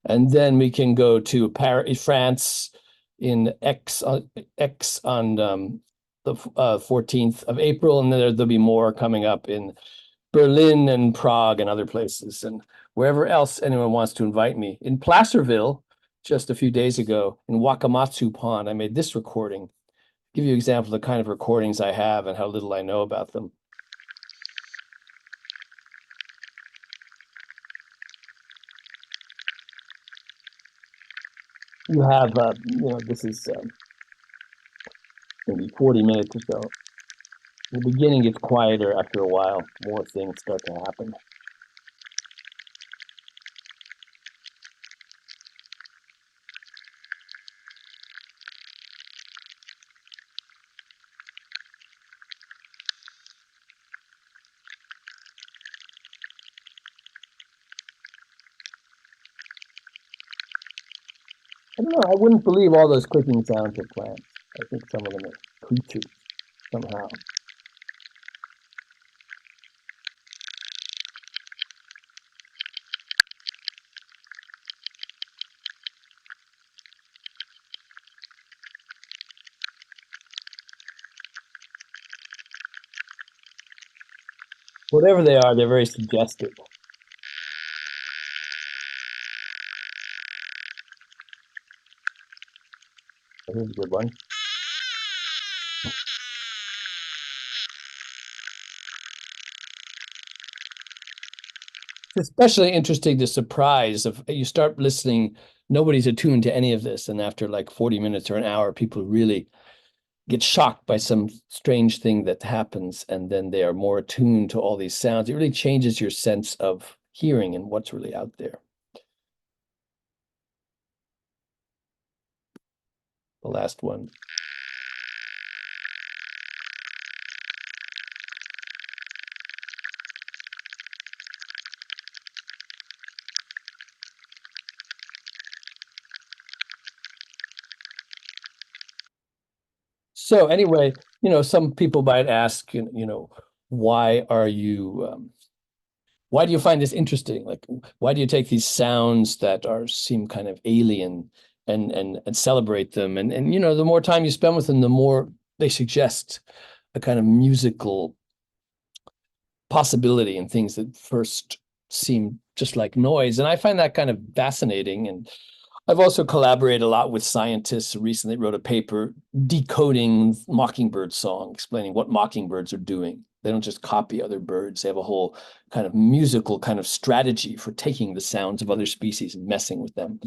S6: And then we can go to Paris, France, in Aix on the 14th of April, and then there'll be more coming up in Berlin and Prague and other places, and wherever else anyone wants to invite me. In Placerville, just a few days ago, in Wakamatsu Pond, I made this recording. Give you an example of the kind of recordings I have and how little I know about them. You have, this is maybe 40 minutes or so. In the beginning, it's quieter. After a while, more things start to happen. I don't know. I wouldn't believe all those clicking sounds are plants. I think some of them are creatures somehow. Whatever they are, they're very suggestive. Here's a good one. It's especially interesting, the surprise of you start listening, nobody's attuned to any of this, and after like 40 minutes or an hour, people really get shocked by some strange thing that happens, and then they are more attuned to all these sounds. It really changes your sense of hearing and what's really out there. The last one. So anyway, some people might ask, why do you find this interesting? Like, why do you take these sounds that seem kind of alien and celebrate them? And the more time you spend with them, the more they suggest a kind of musical possibility and things that first seem just like noise. And I find that kind of fascinating. And I've also collaborated a lot with scientists. Recently wrote a paper decoding mockingbird song, explaining what mockingbirds are doing. They don't just copy other birds. They have a whole kind of musical kind of strategy for taking the sounds of other species and messing with them.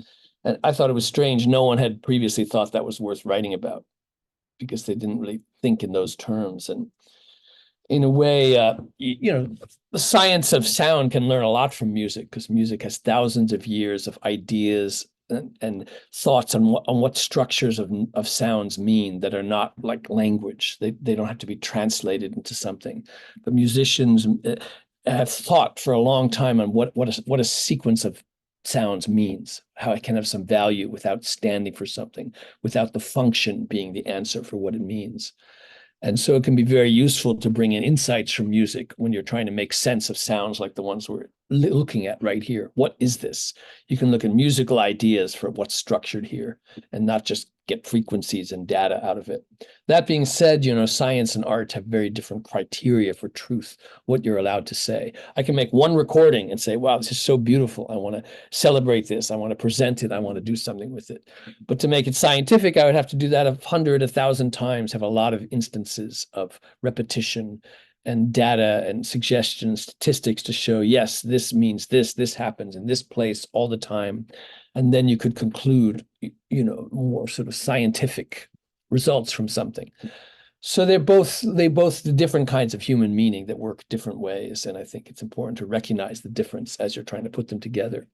S6: And I thought it was strange. No one had previously thought that was worth writing about because they didn't really think in those terms. And in a way, the science of sound can learn a lot from music, because music has thousands of years of ideas and thoughts on what structures of sounds mean that are not like language. They don't have to be translated into something. But musicians have thought for a long time on what a sequence of sounds means, how it can have some value without standing for something, without the function being the answer for what it means. And so it can be very useful to bring in insights from music when you're trying to make sense of sounds like the ones we're looking at right here. What is this? You can look at musical ideas for what's structured here and not just get frequencies and data out of it. That being said, science and art have very different criteria for truth, what you're allowed to say. I can make one recording and say, wow, this is so beautiful. I want to celebrate this. I want to present it. I want to do something with it. But to make it scientific, I would have to do that 100, 1,000 times, have a lot of instances of repetition and data and suggestions, statistics to show, yes, this means this happens in this place all the time. And then you could conclude, more sort of scientific results from something. So they both the different kinds of human meaning that work different ways. And I think it's important to recognize the difference as you're trying to put them together.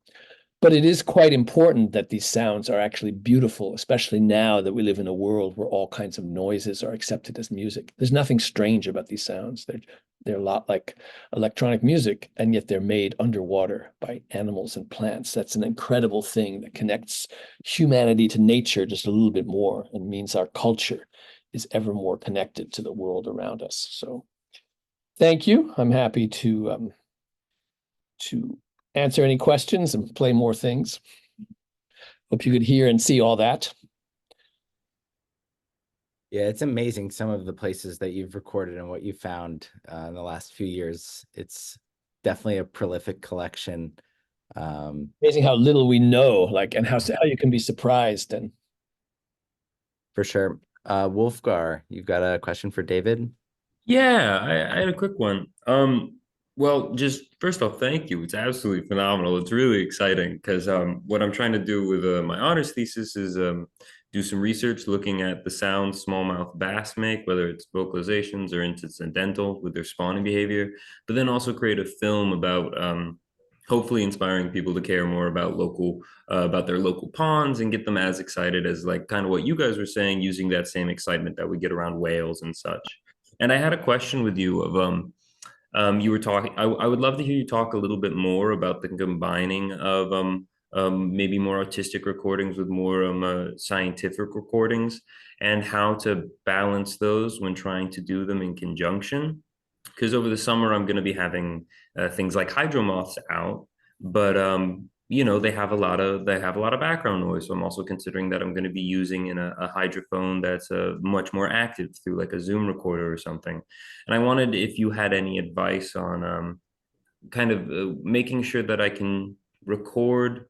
S6: But it is quite important that these sounds are actually beautiful, especially now that we live in a world where all kinds of noises are accepted as music. There's nothing strange about these sounds. They're a lot like electronic music, and yet they're made underwater by animals and plants. That's an incredible thing that connects humanity to nature just a little bit more, and means our culture is ever more connected to the world around us. So thank you. I'm happy to answer any questions and play more things. Hope you could hear and see all that.
S2: Yeah, it's amazing some of the places that you've recorded and what you found in the last few years. It's definitely a prolific collection.
S6: Amazing how little we know, like, and how you can be surprised. And
S2: for sure. Wolfgar, you've got a question for David?
S7: Yeah, I had a quick one. Well, just first off, thank you. It's absolutely phenomenal. It's really exciting because what I'm trying to do with my honors thesis is do some research looking at the sounds smallmouth bass make, whether it's vocalizations or incidental with their spawning behavior, but then also create a film about hopefully inspiring people to care more about about their local ponds and get them as excited as like kind of what you guys were saying, using that same excitement that we get around whales and such. And I had a question with you of you were talking. I would love to hear you talk a little bit more about the combining of maybe more artistic recordings with more scientific recordings, and how to balance those when trying to do them in conjunction. Because over the summer I'm going to be having things like hydromoths out, but you know, they have a lot of background noise. So I'm also considering that I'm going to be using a hydrophone that's much more active through like a Zoom recorder or something. And I wanted if you had any advice on kind of making sure that I can record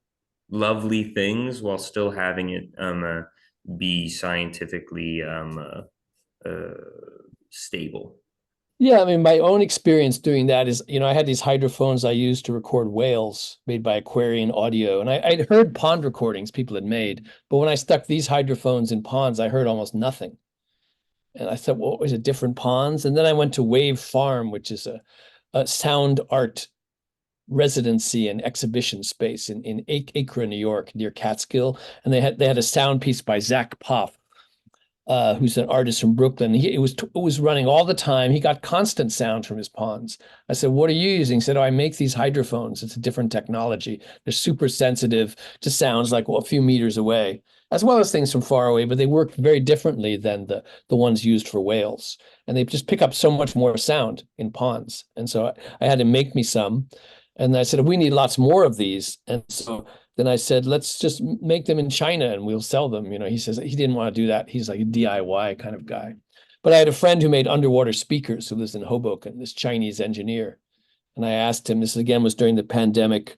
S7: lovely things while still having it be scientifically stable.
S6: yeah, I mean, my own experience doing that is, I had these hydrophones I used to record whales made by Aquarian Audio. And I'd heard pond recordings people had made, but when I stuck these hydrophones in ponds, I heard almost nothing. And I thought, well, is it different ponds? And then I went to Wave Farm, which is a sound art residency and exhibition space in Acre, New York, near Catskill. And they had a sound piece by Zach Poff, who's an artist from Brooklyn. It was running all the time. He got constant sound from his ponds. I said, what are you using? He said, oh, I make these hydrophones. It's a different technology. They're super sensitive to sounds like a few meters away, as well as things from far away, but they work very differently than the ones used for whales. And they just pick up so much more sound in ponds. And so I had to make me some. And I said, we need lots more of these. And so then I said, let's just make them in China and we'll sell them. He says he didn't want to do that. He's like a DIY kind of guy. But I had a friend who made underwater speakers who lives in Hoboken, this Chinese engineer. And I asked him, this again was during the pandemic,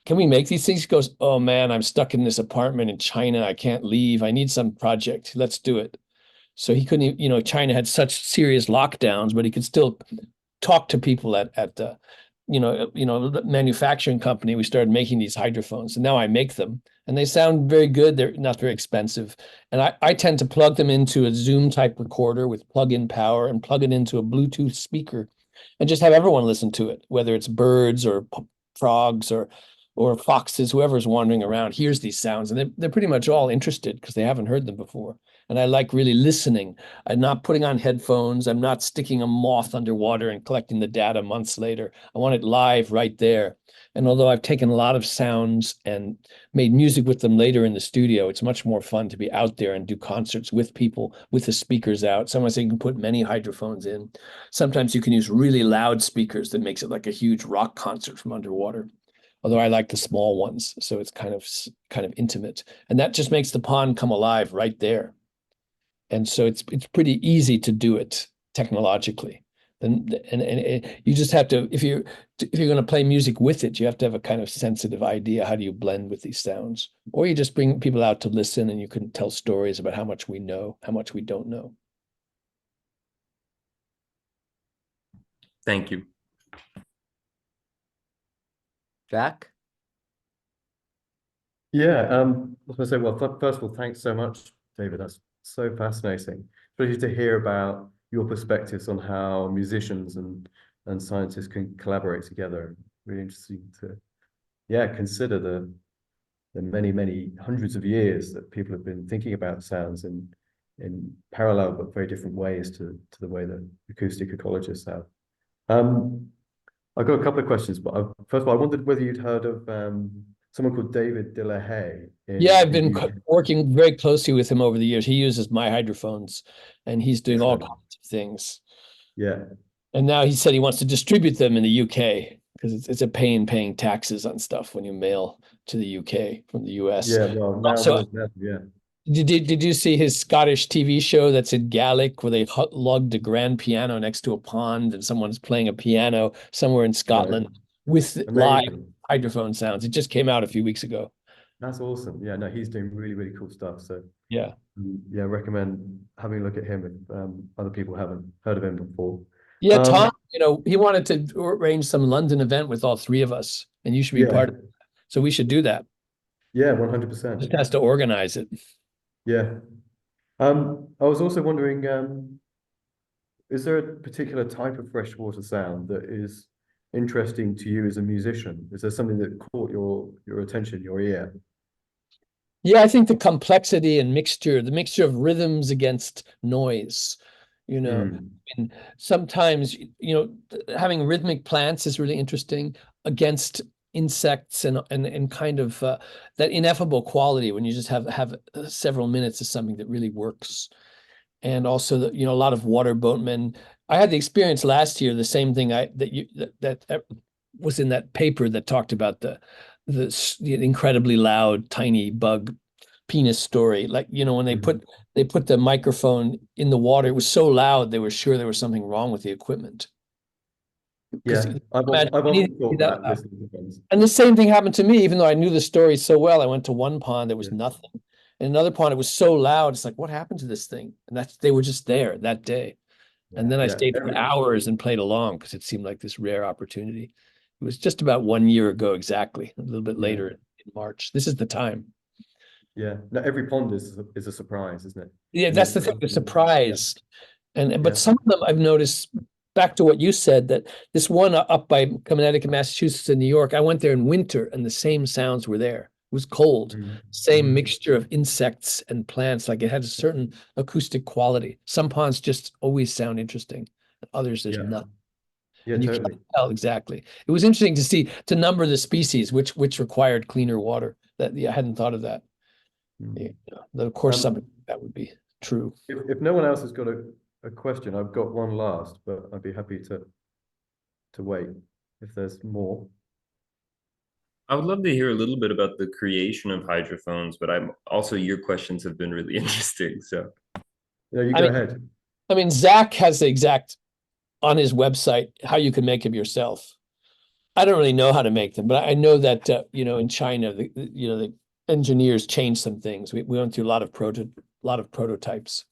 S6: can we make these things? He goes, oh man, I'm stuck in this apartment in China. I can't leave. I need some project. Let's do it. So he couldn't, China had such serious lockdowns, but he could still talk to people at the manufacturing company. We started making these hydrophones, and now I make them, and they sound very good. They're not very expensive, and I tend to plug them into a Zoom type recorder with plug-in power and plug it into a Bluetooth speaker, and just have everyone listen to it, whether it's birds or frogs or foxes, whoever's wandering around hears these sounds, and they're pretty much all interested because they haven't heard them before. And I like really listening. I'm not putting on headphones. I'm not sticking a moth underwater and collecting the data months later. I want it live right there. And although I've taken a lot of sounds and made music with them later in the studio, it's much more fun to be out there and do concerts with people with the speakers out. Sometimes you can put many hydrophones in. Sometimes you can use really loud speakers that makes it like a huge rock concert from underwater. Although I like the small ones, so it's kind of intimate. And that just makes the pond come alive right there. And so it's pretty easy to do it technologically. And you just have to, if you're going to play music with it, you have to have a kind of sensitive idea. How do you blend with these sounds? Or you just bring people out to listen, and you can tell stories about how much we know, how much we don't know.
S7: Thank you.
S2: Jack?
S1: Yeah, I was going to say, well, first of all, thanks so much, David. That's so fascinating, especially to hear about your perspectives on how musicians and scientists can collaborate together. Really interesting to, consider the many hundreds of years that people have been thinking about sounds in parallel but very different ways to the way that acoustic ecologists have. I've got a couple of questions, but first of all, I wondered whether you'd heard of someone called David Delahaye.
S6: Yeah, I've been working very closely with him over the years. He uses my hydrophones, and he's doing all kinds of things.
S1: Yeah.
S6: And now he said he wants to distribute them in the UK because it's a pain paying taxes on stuff when you mail to the UK from the US.
S1: Yeah, well, now,
S6: so,
S1: yeah.
S6: Did you see his Scottish TV show that's in Gaelic where they lugged a grand piano next to a pond and someone's playing a piano somewhere in Scotland with live hydrophone sounds? It just came out a few weeks ago.
S1: That's awesome. Yeah, no, he's doing really, really cool stuff. So
S6: yeah,
S1: recommend having a look at him if other people haven't heard of him before.
S6: Yeah, Tom, he wanted to arrange some London event with all three of us, and you should be part of it. So we should do that.
S1: Yeah, 100%.
S6: Just has to organize it.
S1: Yeah. I was also wondering, is there a particular type of freshwater sound that is interesting to you as a musician? Is there something that caught your attention, your ear?
S6: Yeah, I think the complexity and the mixture of rhythms against noise, and sometimes, having rhythmic plants is really interesting against insects and kind of that ineffable quality when you just have several minutes of something that really works. And also a lot of water boatmen. I had the experience last year, the same thing that was in that paper that talked about the incredibly loud tiny bug penis story. Like, when they put the microphone in the water, it was so loud they were sure there was something wrong with the equipment.
S1: Yeah, I've often thought that.
S6: And the same thing happened to me, even though I knew the story so well. I went to one pond, there was nothing. In another pond, it was so loud. It's like, what happened to this thing? And they were just there that day. And then I stayed for hours and played along because it seemed like this rare opportunity. It was just about 1 year ago, exactly, a little bit later in March. This is the time.
S1: Yeah, no, every pond is a surprise, isn't it?
S6: Yeah, that's the thing, the surprise. But some of them I've noticed, back to what you said, that this one up by Connecticut, Massachusetts, and New York, I went there in winter and the same sounds were there. It was cold, same mixture of insects and plants. Like, it had a certain acoustic quality. Some ponds just always sound interesting. Others, there's nothing.
S1: Yeah,
S6: and you
S1: totally.
S6: can't tell exactly. It was interesting to number the species, which required cleaner water. I hadn't thought of that. Of course, something that would be true.
S1: If no one else has got a question, I've got one last, but I'd be happy to wait if there's more.
S7: I would love to hear a little bit about the creation of hydrophones, but your questions have been really interesting. So
S1: yeah, you go ahead.
S6: I mean, Zach has the exact on his website how you can make them yourself. I don't really know how to make them, but I know that in China, the engineers changed some things. We went through a lot of prototypes.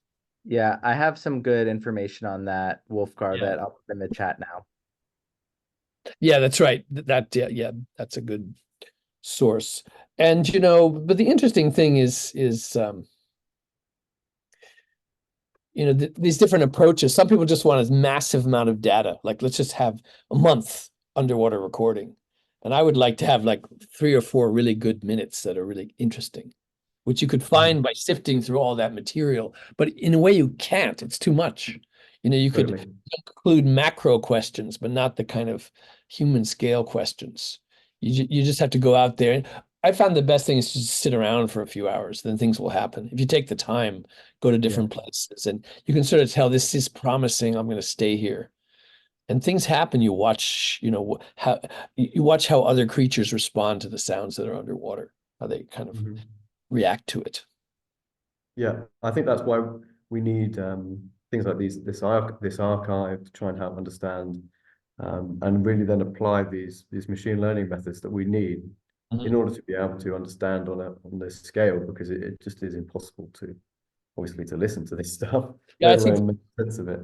S2: Yeah, I have some good information on that, Wolfgar, that I'll put in the chat now.
S6: Yeah, that's right. That's a good source. And but the interesting thing is these different approaches. Some people just want a massive amount of data. Like, let's just have a month underwater recording. And I would like to have like 3 or 4 really good minutes that are really interesting, which you could find by sifting through all that material. But in a way you can't, it's too much. You could include macro questions, but not the kind of human scale questions. You just have to go out there. I found the best thing is to just sit around for a few hours, then things will happen. If you take the time, go to different places, and you can sort of tell this is promising, I'm going to stay here. And things happen. You watch, how other creatures respond to the sounds that are underwater, how they kind of react to it.
S1: Yeah, I think that's why we need things like this archive to try and help understand and really then apply these machine learning methods that we need in order to be able to understand on this scale, because it just is impossible to listen to this stuff.
S6: Yeah, I think
S1: make sense of it.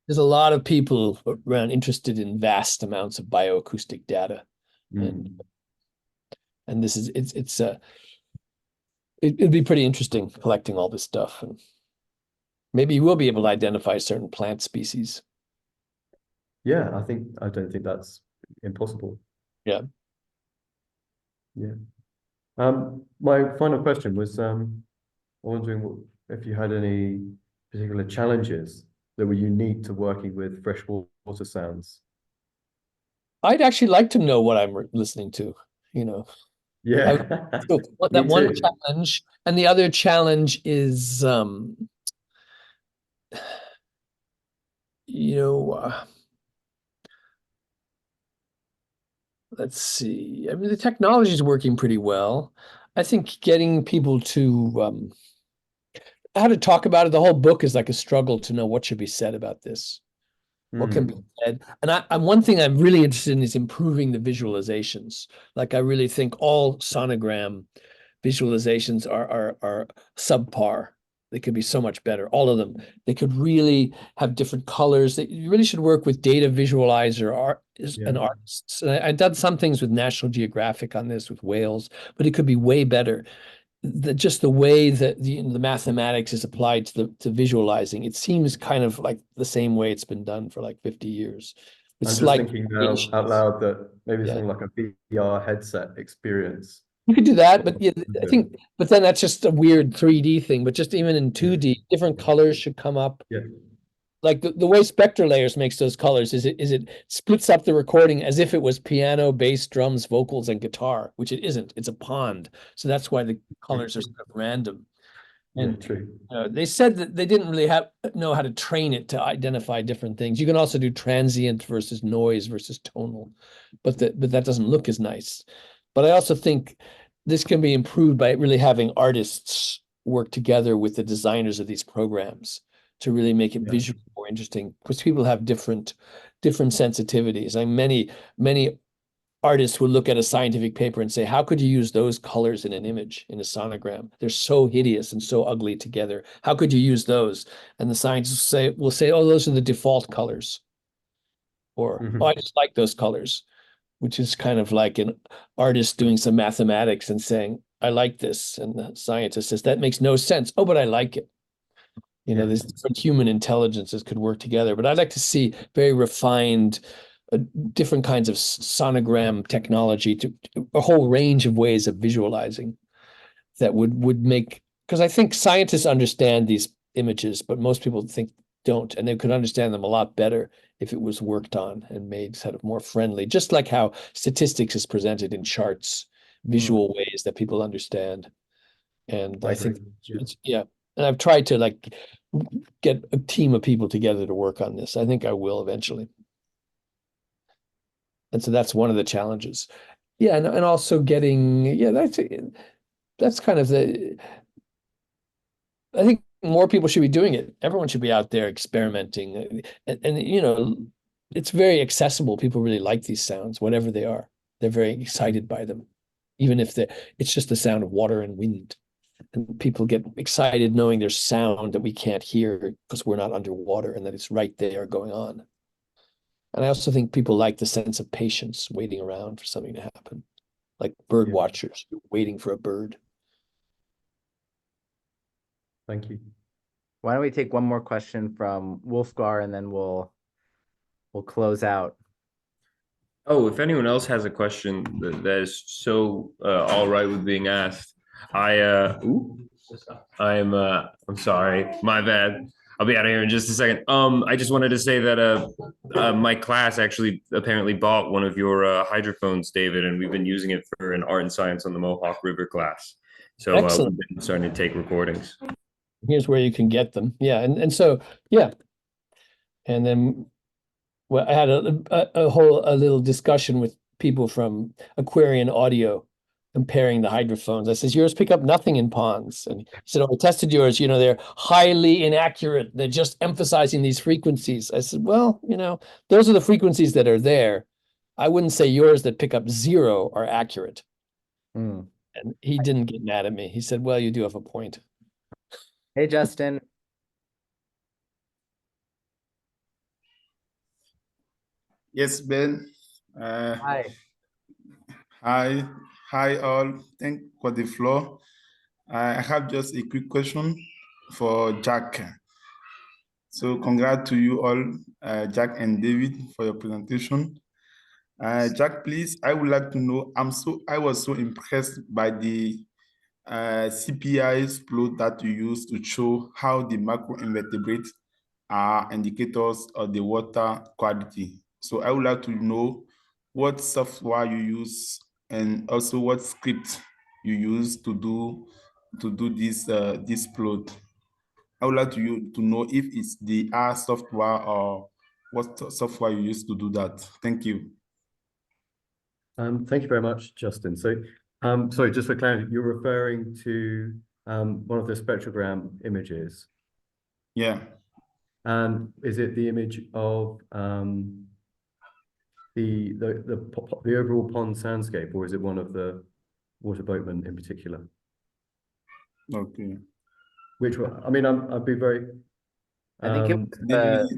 S6: There's a lot of people around interested in vast amounts of bioacoustic data, and this is it'd be pretty interesting collecting all this stuff, and maybe you will be able to identify certain plant species.
S1: Yeah, I don't think that's impossible.
S6: Yeah.
S1: My final question was wondering if you had any particular challenges that were unique to working with freshwater sounds.
S6: I'd actually like to know what I'm listening to,
S1: Yeah.
S6: That one challenge, and the other challenge is let's see. I mean, the technology is working pretty well. I think getting people to how to talk about it. The whole book is like a struggle to know what should be said about this. What can be said. And I'm one thing I'm really interested in is improving the visualizations. Like I really think all sonogram visualizations are subpar. They could be so much better. All of them. They could really have different colors. You really should work with data visualizer and artists. And I've done some things with National Geographic on this, with whales, but it could be way better. Just the way that the mathematics is applied to visualizing, it seems kind of like the same way it's been done for like 50 years. It's
S1: I'm just thinking now out loud that maybe
S6: Yeah.
S1: something like a VR headset experience.
S6: You could do that, but yeah, I think, but then that's just a weird 3D thing. But just even in 2D, different colors should come up.
S1: Yeah.
S6: Like the way Spectre Layers makes those colors is it splits up the recording as if it was piano, bass, drums, vocals, and guitar, which it isn't. It's a pond. So that's why the colors are sort of random. And
S1: Yeah, true.
S6: they said that they didn't really know how to train it to identify different things. You can also do transient versus noise versus tonal, but that doesn't look as nice. But I also think this can be improved by really having artists work together with the designers of these programs to really make it visually more interesting, because people have different sensitivities. And many artists would look at a scientific paper and say, how could you use those colors in an image, in a sonogram? They're so hideous and so ugly together. How could you use those? And the scientists will say, oh, those are the default colors. Or, oh, I just like those colors, which is kind of like an artist doing some mathematics and saying, I like this. And the scientist says, that makes no sense. Oh, but I like it. You know, these different human intelligences could work together. But I'd like to see very refined, different kinds of sonogram technology, to a whole range of ways of visualizing that would make, because I think scientists understand these images, but most people don't, and they could understand them a lot better if it was worked on and made sort of more friendly, just like how statistics is presented in charts, visual ways that people understand. And I think and I've tried to like get a team of people together to work on this. I think I will eventually. And so that's one of the challenges. Yeah, and also getting, that's kind of I think more people should be doing it. Everyone should be out there experimenting. And you know, it's very accessible. People really like these sounds, whatever they are. They're very excited by them, even if it's just the sound of water and wind. And people get excited knowing there's sound that we can't hear because we're not underwater, and that it's right there going on. And I also think people like the sense of patience, waiting around for something to happen, like bird watchers waiting for a bird.
S1: Thank you.
S2: Why don't we take one more question from Wolfgar, and then we'll close out.
S7: Oh, if anyone else has a question that is so all right with being asked, I'm sorry, my bad. I'll be out of here in just a second. I just wanted to say that my class actually apparently bought one of your hydrophones, David, and we've been using it for an art and science on the Mohawk River class. So we've been starting to take recordings.
S6: Here's where you can get them. Yeah, and so and then I had a little discussion with people from Aquarian Audio, comparing the hydrophones. I says, yours pick up nothing in ponds. And he said, oh, I tested yours, they're highly inaccurate. They're just emphasizing these frequencies. I said, well, those are the frequencies that are there. I wouldn't say yours that pick up 0 are accurate. And he didn't get mad at me. He said, well, you do have a point.
S2: Hey, Justin.
S9: Yes, Ben.
S2: Hi.
S9: Hi all. Thank you for the floor. I have just a quick question for Jack. So congrats to you all, Jack and David, for your presentation. Jack, please, I would like to know, I was so impressed by the CPI plot that you used to show how the macroinvertebrates are indicators of the water quality. So I would like to know what software you use and also what script you use to do this plot. I would like to know if it's the R software or what software you use to do that. Thank you.
S1: Thank you very much, Justin. So, sorry, just for clarity, you're referring to one of the spectrogram images.
S9: Yeah.
S1: And is it the image of the overall pond soundscape, or is it one of the water boatmen in particular?
S9: Okay.
S1: Which one? I mean, I'd be very.
S2: I think it was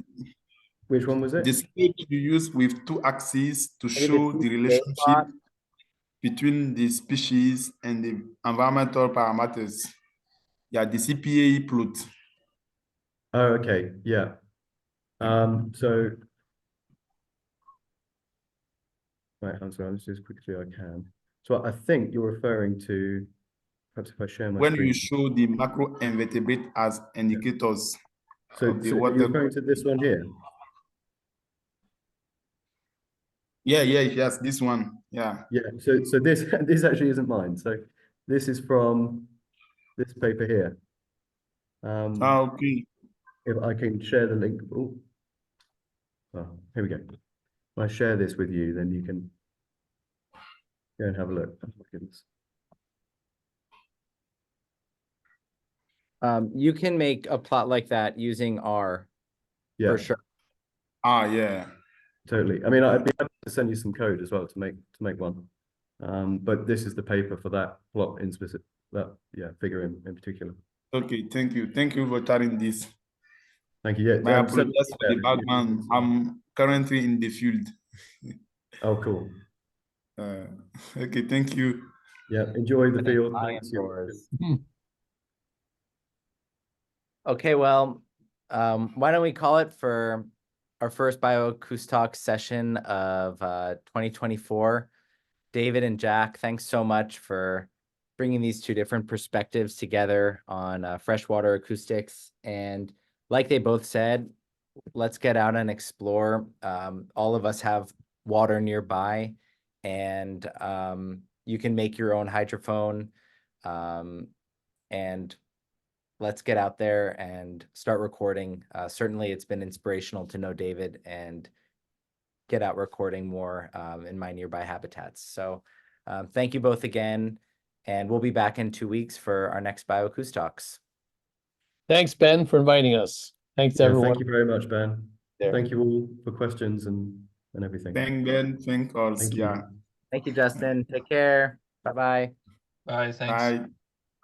S1: which one was it?
S9: The script you use with two axes to
S2: maybe
S9: show the relationship
S2: plot.
S9: between the species and the environmental parameters. Yeah, the CPA plot.
S1: Oh, okay, yeah. So, right, I'm sorry, I'll just do as quickly as I can. So I think you're referring to, perhaps if I share my
S9: When
S1: screen.
S9: you show the macro invertebrate as indicators
S1: So,
S9: of the
S1: are you
S9: water.
S1: referring to this one here?
S9: Yeah, yes, this one. Yeah.
S1: Yeah, so this this actually isn't mine. So this is from this paper here.
S9: Okay.
S1: If I can share the link. Oh, well, here we go. If I share this with you, then you can go and have a look. Oh my goodness.
S2: You can make a plot like that using R
S1: Yeah,
S2: for sure.
S9: Yeah.
S1: totally. I mean, I'd be happy to send you some code as well to make one. But this is the paper for that plot in specific, that figure in particular.
S9: Okay, thank you. Thank you for sharing this.
S1: Thank you. Yeah,
S9: My apologies for the background. I'm currently in the field.
S1: Oh, cool.
S9: Okay, thank you.
S1: Yeah, enjoy the field.
S2: Thanks.
S1: Thanks.
S2: Okay, well, why don't we call it for our first BioacousTalks session of 2024. David and Jack, thanks so much for bringing these two different perspectives together on freshwater acoustics. And like they both said, let's get out and explore. All of us have water nearby, and you can make your own hydrophone. And let's get out there and start recording. Certainly, it's been inspirational to know David and get out recording more in my nearby habitats. So thank you both again, and we'll be back in 2 weeks for our next BioacousTalks.
S6: Thanks, Ben, for inviting us. Thanks, everyone.
S1: Thank you very much, Ben.
S6: There.
S1: Thank you all for questions and everything.
S9: Thank Ben. Thank us.
S1: Thank you.
S2: Thank you, Justin. Take care. Bye-bye.
S5: Bye. Thanks.
S9: Bye.